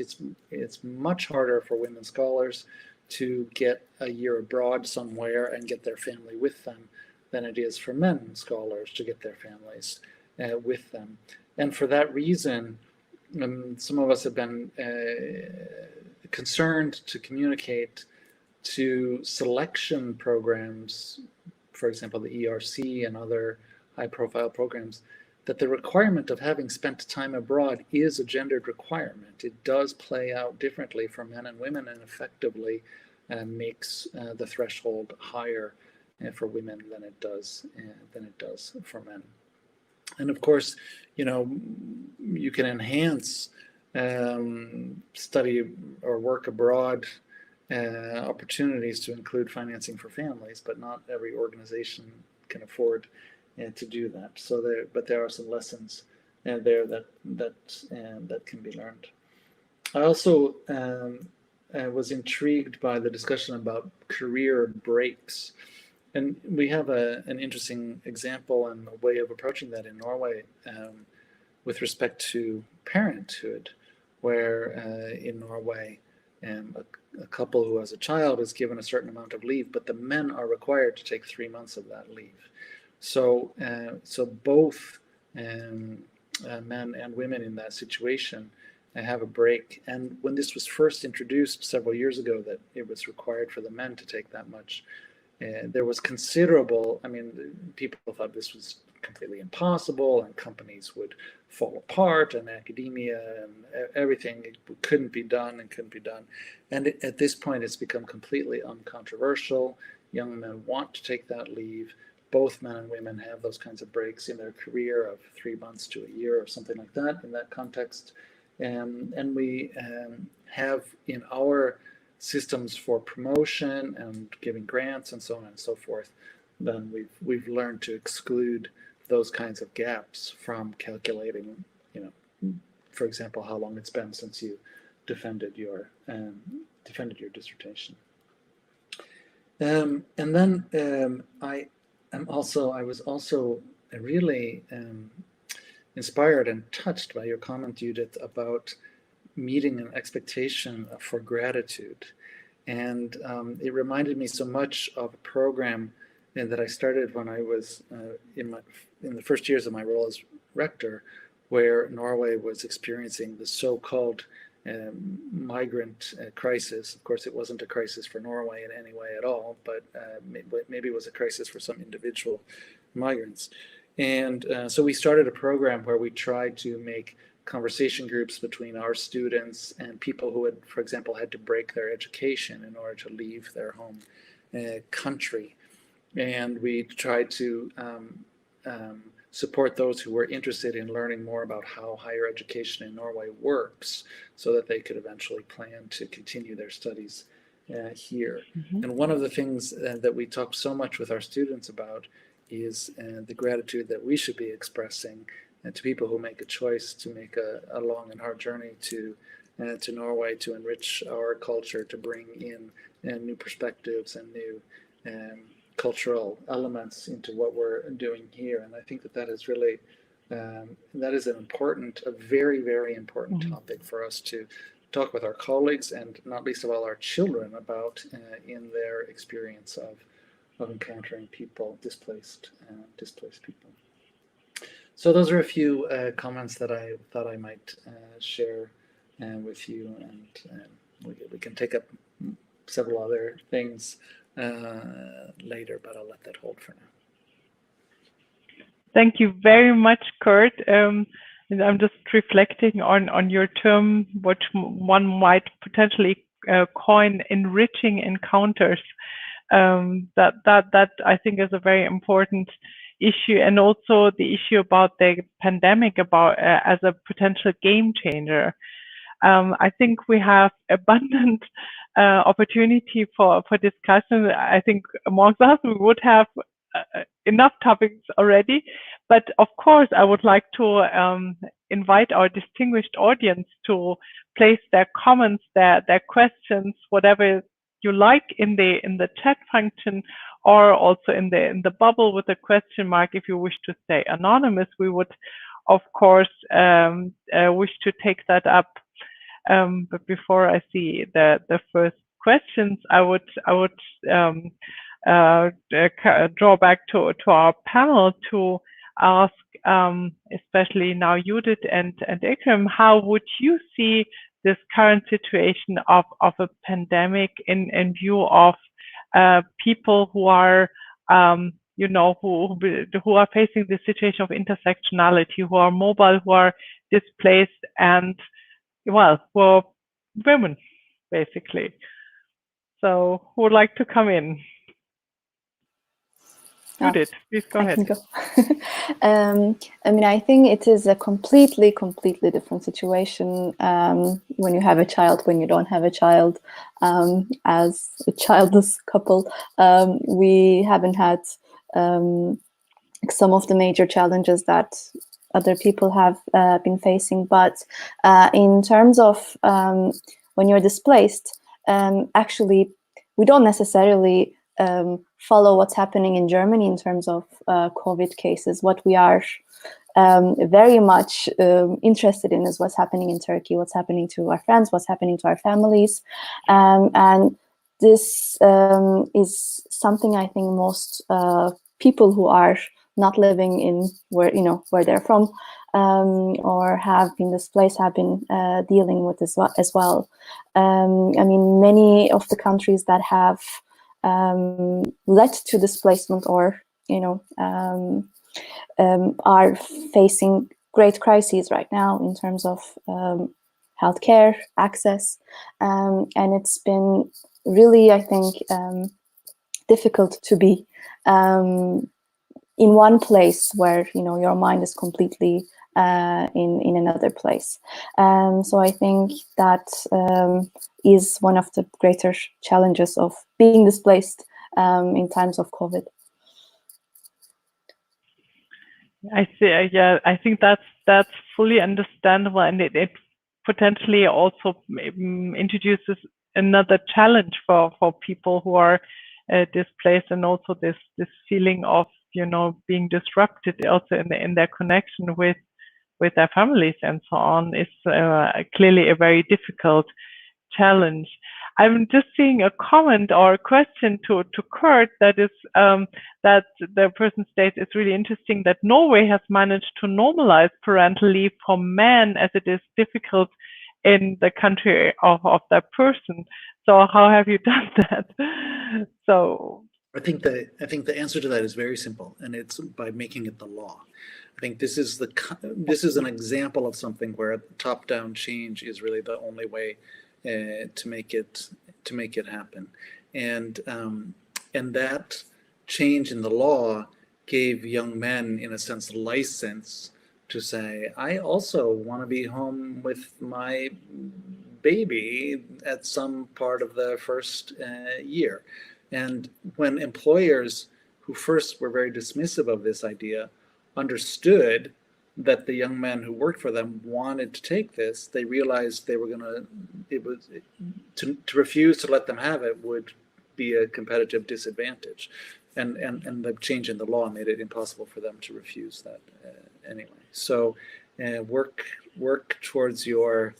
It's much harder for women scholars to get a year abroad somewhere and get their family with them than it is for men scholars to get their families with them. And for that reason, some of us have been concerned to communicate to selection programs, for example, the ERC and other high-profile programs, that the requirement of having spent time abroad is a gendered requirement. It does play out differently for men and women, and effectively makes the threshold higher for women than it does for men. And of course, you know, you can enhance study or work abroad opportunities to include financing for families, but not every organization can afford to do that. So there are some lessons there that can be learned. I also was intrigued by the discussion about career breaks. And we have an interesting example and a way of approaching that in Norway with respect to parenthood, where in Norway a couple who has a child is given a certain amount of leave, but the men are required to take 3 months of that leave. So both men and women in that situation have a break. And when this was first introduced several years ago, that it was required for the men to take that much, there was considerable, I mean, people thought this was completely impossible and companies would fall apart and academia and everything couldn't be done. And at this point, it's become completely uncontroversial. Young men want to take that leave. Both men and women have those kinds of breaks in their career of 3 months to a year or something like that in that context. And we have in our systems for promotion and giving grants and so on and so forth, then we've learned to exclude those kinds of gaps from calculating, you know, for example, how long it's been since you defended your dissertation. And then I was also really inspired and touched by your comment, Yudit, about meeting an expectation for gratitude. And it reminded me so much of a program that I started when I was in the first years of my role as rector, where Norway was experiencing the so-called migrant crisis. Of course, it wasn't a crisis for Norway in any way at all, but maybe it was a crisis for some individual migrants. And so we started a program where we tried to make conversation groups between our students and people who had, for example, had to break their education in order to leave their home country. And we tried to support those who were interested in learning more about how higher education in Norway works, so that they could eventually plan to continue their studies here. Mm-hmm. And one of the things that we talk so much with our students about is the gratitude that we should be expressing to people who make a choice to make a long and hard journey to Norway, to enrich our culture, to bring in new perspectives and new cultural elements into what we're doing here. And I think that is really, that is a very, very important mm-hmm. topic for us to talk with our colleagues, and not least of all our children, about in their experience of encountering people, displaced people. So those are a few comments that I thought I might share with you, and we can take up several other things later, but I'll let that hold for now. Thank you very much, Curt. And I'm just reflecting on your term, which one might potentially coin enriching encounters. That I think is a very important issue, and also the issue about the pandemic as a potential game changer. I think we have abundant opportunity for discussion. I think amongst us we would have enough topics already. But of course, I would like to invite our distinguished audience to place their comments, their questions, whatever you like in the chat function, or also in the bubble with a question mark. If you wish to stay anonymous, we would, of course, wish to take that up. But before I see the first questions, I would draw back to our panel to ask, especially now Yudit and Ekrem, how would you see this current situation of a pandemic in view of people who are you know, who are facing the situation of intersectionality, who are mobile, who are displaced, and well, who are women, basically. So who would like to come in? Yudit, please go ahead. I mean, I think it is a completely different situation when you have a child, when you don't have a child. As a childless couple, we haven't had some of the major challenges that other people have been facing. But in terms of when you're displaced, actually, we don't necessarily follow what's happening in Germany in terms of COVID cases. What we are very much interested in is what's happening in Turkey, what's happening to our friends, what's happening to our families. And this is something I think most people who are not living in where they're from or have been displaced have been dealing with as well. I mean, many of the countries that have led to displacement or are facing great crises right now in terms of healthcare access, and it's been really, I think, difficult to be in one place where your mind is completely in another place. So I think that is one of the greater challenges of being displaced in times of COVID. I see. Yeah, I think that's fully understandable, and it potentially also introduces another challenge for people who are displaced, and also this feeling of being disrupted also in their connection with their families and so on is clearly a very difficult challenge. I'm just seeing a comment or a question to Curt that is that the person states it's really interesting that Norway has managed to normalize parental leave for men as it is difficult in the country of that person. So how have you done that? So I think the answer to that is very simple, and it's by making it the law. I think this is an example of something where top-down change is really the only way to make it happen, and that change in the law gave young men, in a sense, license to say, I also want to be home with my baby at some part of the first year. And when employers who first were very dismissive of this idea understood that the young men who worked for them wanted to take this, they realized they were to refuse to let them have it would be a competitive disadvantage. And the change in the law made it impossible for them to refuse that anyway. So work towards your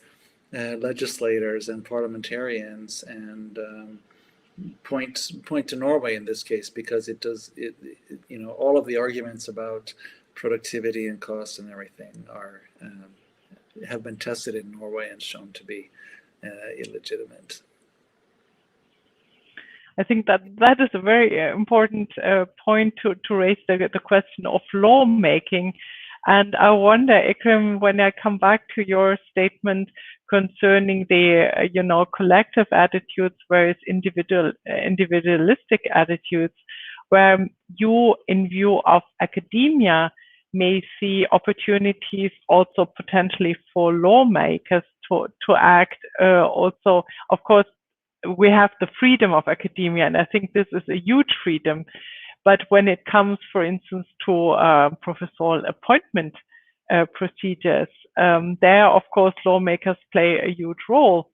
legislators and parliamentarians and point to Norway in this case, because it all of the arguments about productivity and cost and everything have been tested in Norway and shown to be illegitimate. I think that is a very important point to raise the question of lawmaking. And I wonder, Ekrem, when I come back to your statement concerning the collective attitudes versus individualistic attitudes, where you, in view of academia, may see opportunities also potentially for lawmakers to act. Also, of course, we have the freedom of academia, and I think this is a huge freedom. But when it comes, for instance, to professorial appointment procedures, there, of course, lawmakers play a huge role.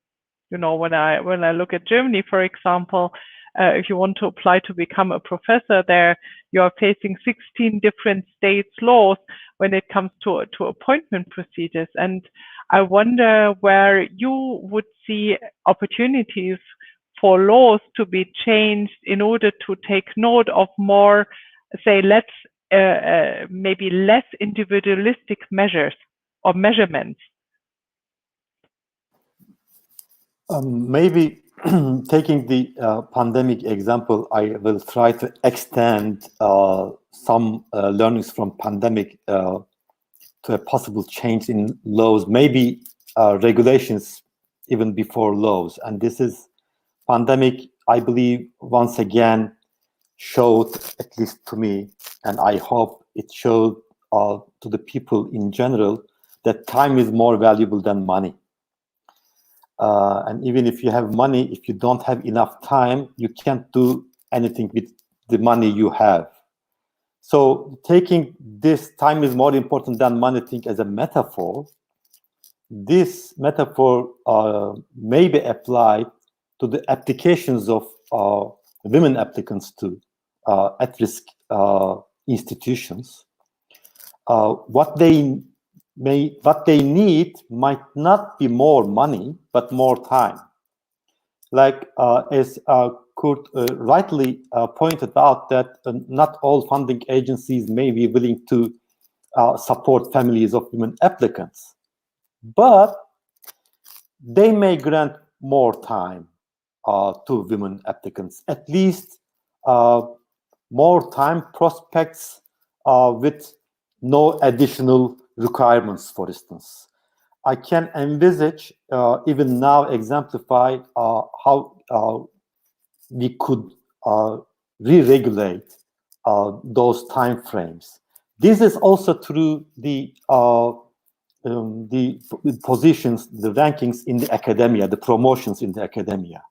You know, when I look at Germany, for example, if you want to apply to become a professor there, you are facing 16 different states' laws when it comes to appointment procedures. And I wonder where you would see opportunities for laws to be changed in order to take note of more, say, maybe less individualistic measures or measurements. Maybe taking the pandemic example, I will try to extend some learnings from pandemic to a possible change in laws, maybe regulations even before laws. And this is pandemic, I believe, once again showed, at least to me, and I hope it showed to the people in general, that time is more valuable than money. And even if you have money, if you don't have enough time, you can't do anything with the money you have. So taking this time is more important than money thing as a metaphor, this metaphor may be applied to the applications of women applicants to at-risk institutions. What they need might not be more money, but more time. Like as Curt rightly pointed out, that not all funding agencies may be willing to support families of women applicants, but they may grant more time to women applicants, at least more time prospects with no additional requirements, for instance. I can envisage, even now exemplify how we could re-regulate those time frames. This is also through the positions, the rankings in the academia, the promotions in the academia.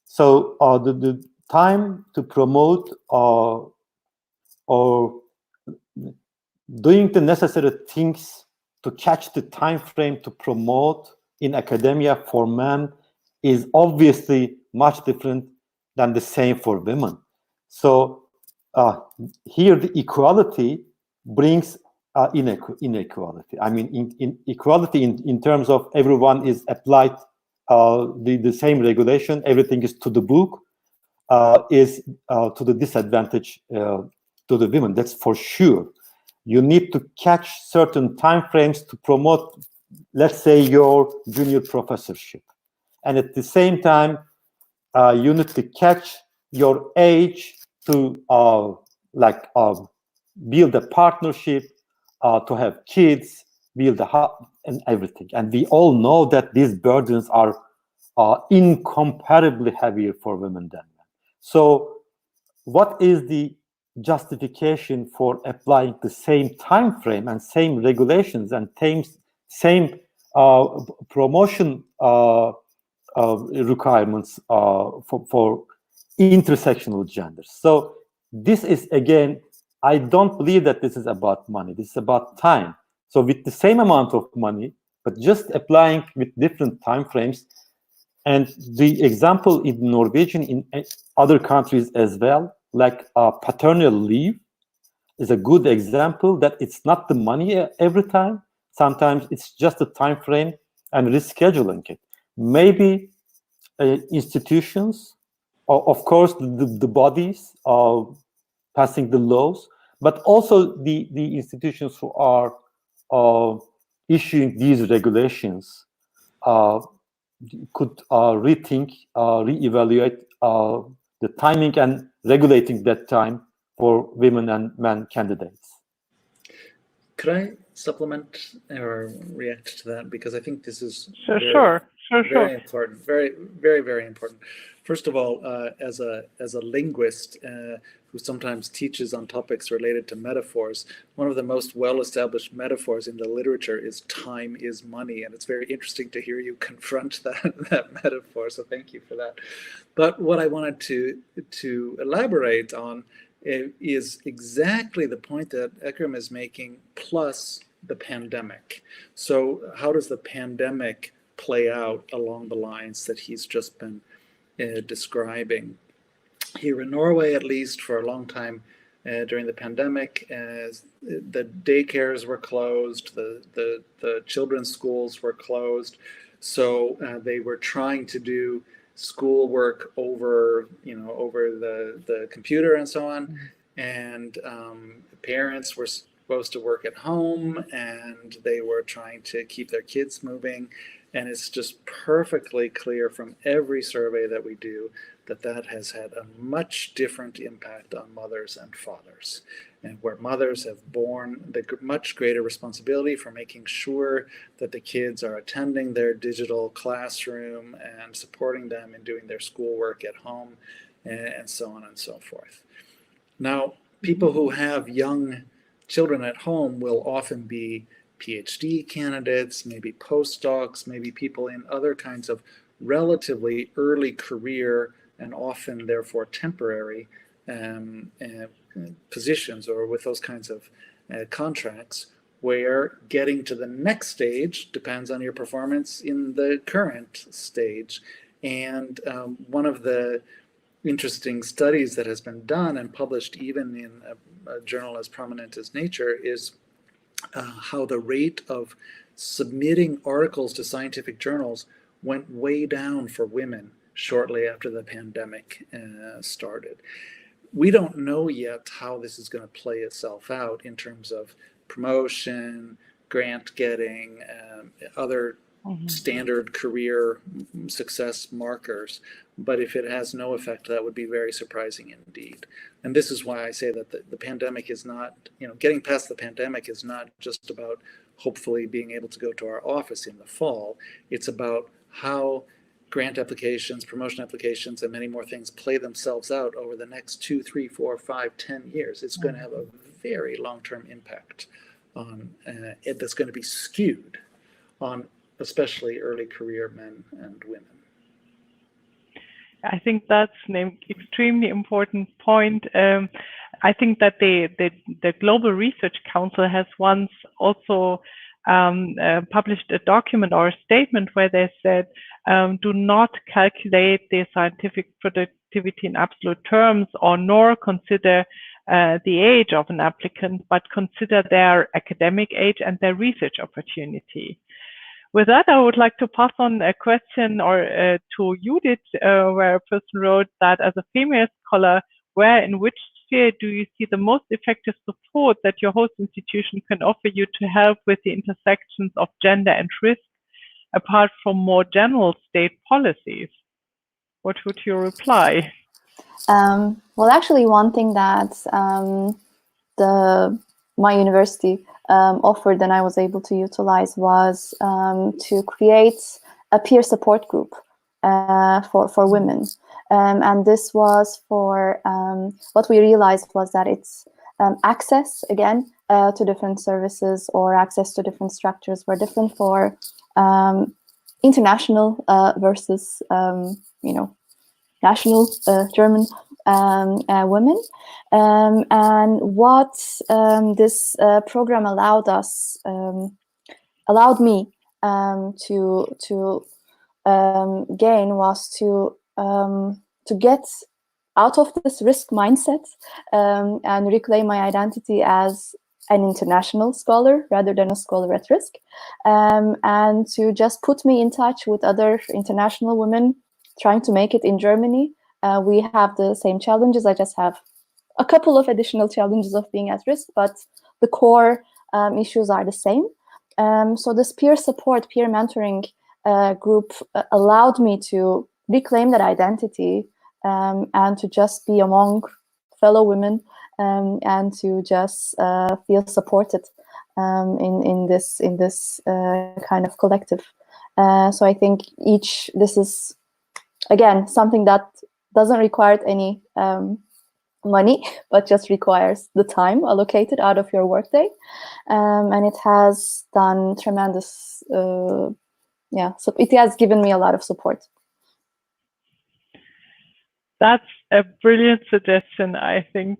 So the time to promote or doing the necessary things to catch the time frame to promote in academia for men is obviously much different than the same for women. So here the equality brings inequality. I mean, in equality in terms of everyone is applied the same regulation, everything is to the book, is to the disadvantage to the women. That's for sure. You need to catch certain time frames to promote, let's say, your junior professorship. And at the same time, you need to catch your age to build a partnership, to have kids, build a house, and everything. And we all know that these burdens are incomparably heavier for women than men. So what is the justification for applying the same time frame and same regulations and same promotion requirements for intersectional genders? So this is, again, I don't believe that this is about money. This is about time. So with the same amount of money, but just applying with different time frames. And the example in Norwegian, in other countries as well, like paternal leave, is a good example that it's not the money every time. Sometimes it's just the time frame and rescheduling it. Maybe institutions, of course, the bodies passing the laws, but also the institutions who are issuing these regulations could rethink, reevaluate the timing and regulating that time for women and men candidates. Could I supplement or react to that? Because I think this is Sure. Very important, very important. First of all, as a linguist who sometimes teaches on topics related to metaphors, one of the most well-established metaphors in the literature is time is money, and it's very interesting to hear you confront that metaphor. So thank you for that. But what I wanted to elaborate on is exactly the point that Ekrem is making, plus the pandemic. So how does the pandemic play out along the lines that he's just been describing? Here in Norway, at least for a long time during the pandemic, the daycares were closed, the children's schools were closed, so they were trying to do schoolwork over the computer and so on, and parents were supposed to work at home, and they were trying to keep their kids moving. And it's just perfectly clear from every survey that we do that has had a much different impact on mothers and fathers, and where mothers have borne the much greater responsibility for making sure that the kids are attending their digital classroom and supporting them in doing their schoolwork at home, and so on and so forth. Now, people who have young children at home will often be PhD candidates, maybe postdocs, maybe people in other kinds of relatively early career and often therefore temporary positions, or with those kinds of contracts, where getting to the next stage depends on your performance in the current stage. And one of the interesting studies that has been done and published even in a journal as prominent as Nature is how the rate of submitting articles to scientific journals went way down for women shortly after the pandemic started. We don't know yet how this is going to play itself out in terms of promotion, grant getting, other standard career success markers. But if it has no effect, that would be very surprising indeed. And this is why I say that the pandemic is not, getting past the pandemic is not just about hopefully being able to go to our office in the fall. It's about how grant applications, promotion applications, and many more things play themselves out over the next 2, 3, 4, 5, 10 years. It's going to have a very long-term impact on it, that's going to be skewed on especially early career men and women. I think that's an extremely important point. I think that the Global Research Council has once also published a document or a statement where they said, do not calculate the scientific productivity in absolute terms, or nor consider the age of an applicant, but consider their academic age and their research opportunity. With that, I would like to pass on a question to Yudit, where a person wrote that as a female scholar, where in which sphere do you see the most effective support that your host institution can offer you to help with the intersections of gender and risk, apart from more general state policies? What would you reply? Well, actually, one thing that my university offered and I was able to utilize was to create a peer support group for women. And this was for, what we realized was that it's access, again, to different services or access to different structures were different for international versus, national German women. And what this program allowed me to gain was to get out of this risk mindset and reclaim my identity as an international scholar rather than a scholar at risk, and to just put me in touch with other international women trying to make it in Germany. We have the same challenges. I just have a couple of additional challenges of being at risk, but the core issues are the same. So this peer support, peer mentoring group allowed me to reclaim that identity and to just be among fellow women and to just feel supported in this kind of collective. So I think this is, again, something that doesn't require any money, but just requires the time allocated out of your workday. And it has done tremendous, so it has given me a lot of support. That's a brilliant suggestion, I think,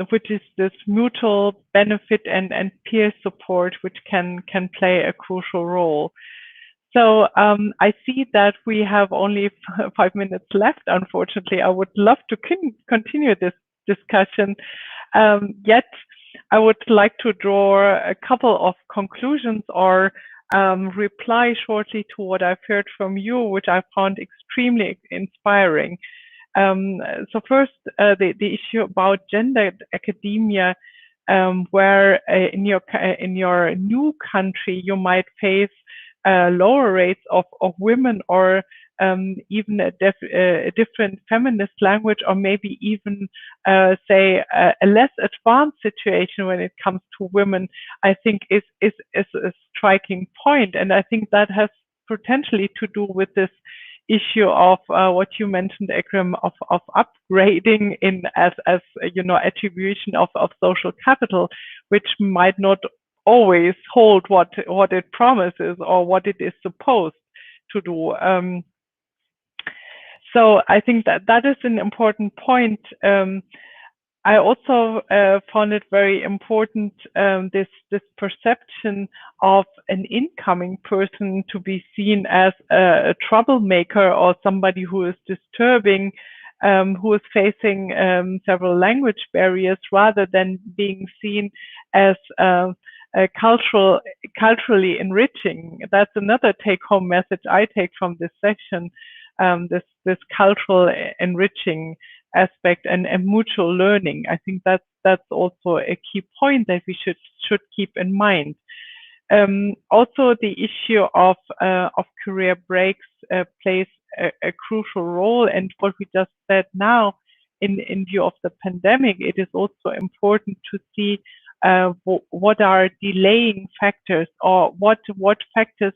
which is this mutual benefit and peer support, which can play a crucial role. So I see that we have only 5 minutes left. Unfortunately, I would love to continue this discussion. Yet, I would like to draw a couple of conclusions or reply shortly to what I've heard from you, which I found extremely inspiring. So first, the issue about gendered academia, where in your new country you might face lower rates of women, or even a different feminist language, or maybe even say a less advanced situation when it comes to women, I think is a striking point. And I think that has potentially to do with this issue of what you mentioned, Ekrem, of upgrading in as you know, attribution of social capital, which might not always hold what it promises or what it is supposed to do. So I think that is an important point. I also found it very important, this perception of an incoming person to be seen as a troublemaker or somebody who is disturbing, who is facing several language barriers, rather than being seen as culturally enriching. That's another take-home message I take from this session, this cultural enriching aspect and mutual learning. I think that's also a key point that we should keep in mind. Also, the issue of career breaks plays a crucial role, and what we just said now, in view of the pandemic, it is also important to see what are delaying factors, or what factors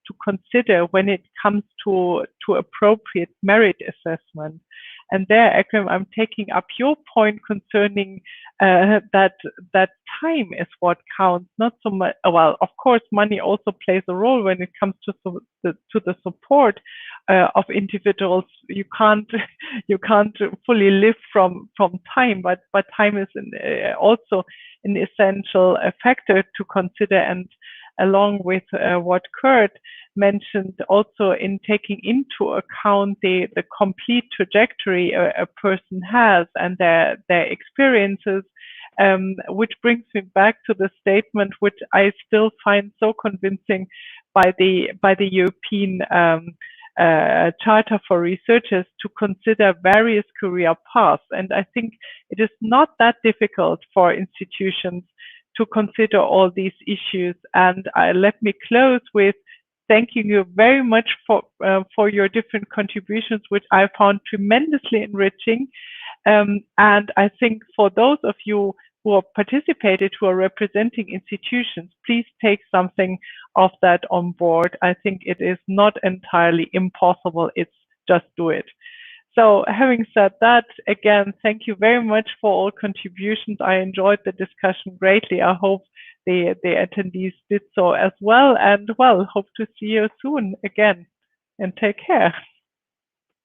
to consider when it comes to appropriate merit assessment. And there, Ekrem, I'm taking up your point concerning that time is what counts, not so much. Well, of course, money also plays a role when it comes to the support of individuals. You can't fully live from time, but time is also an essential factor to consider. And along with what Curt mentioned, also in taking into account the complete trajectory a person has and their experiences, which brings me back to the statement which I still find so convincing by the European Charter for Researchers, to consider various career paths. And I think it is not that difficult for institutions to consider all these issues. And let me close with thanking you very much for your different contributions, which I found tremendously enriching. And I think for those of you who have participated, who are representing institutions, please take something of that on board. I think it is not entirely impossible. It's just do it. So having said that, again, thank you very much for all contributions. I enjoyed the discussion greatly. I hope the attendees did so as well. And well, hope to see you soon again, and take care.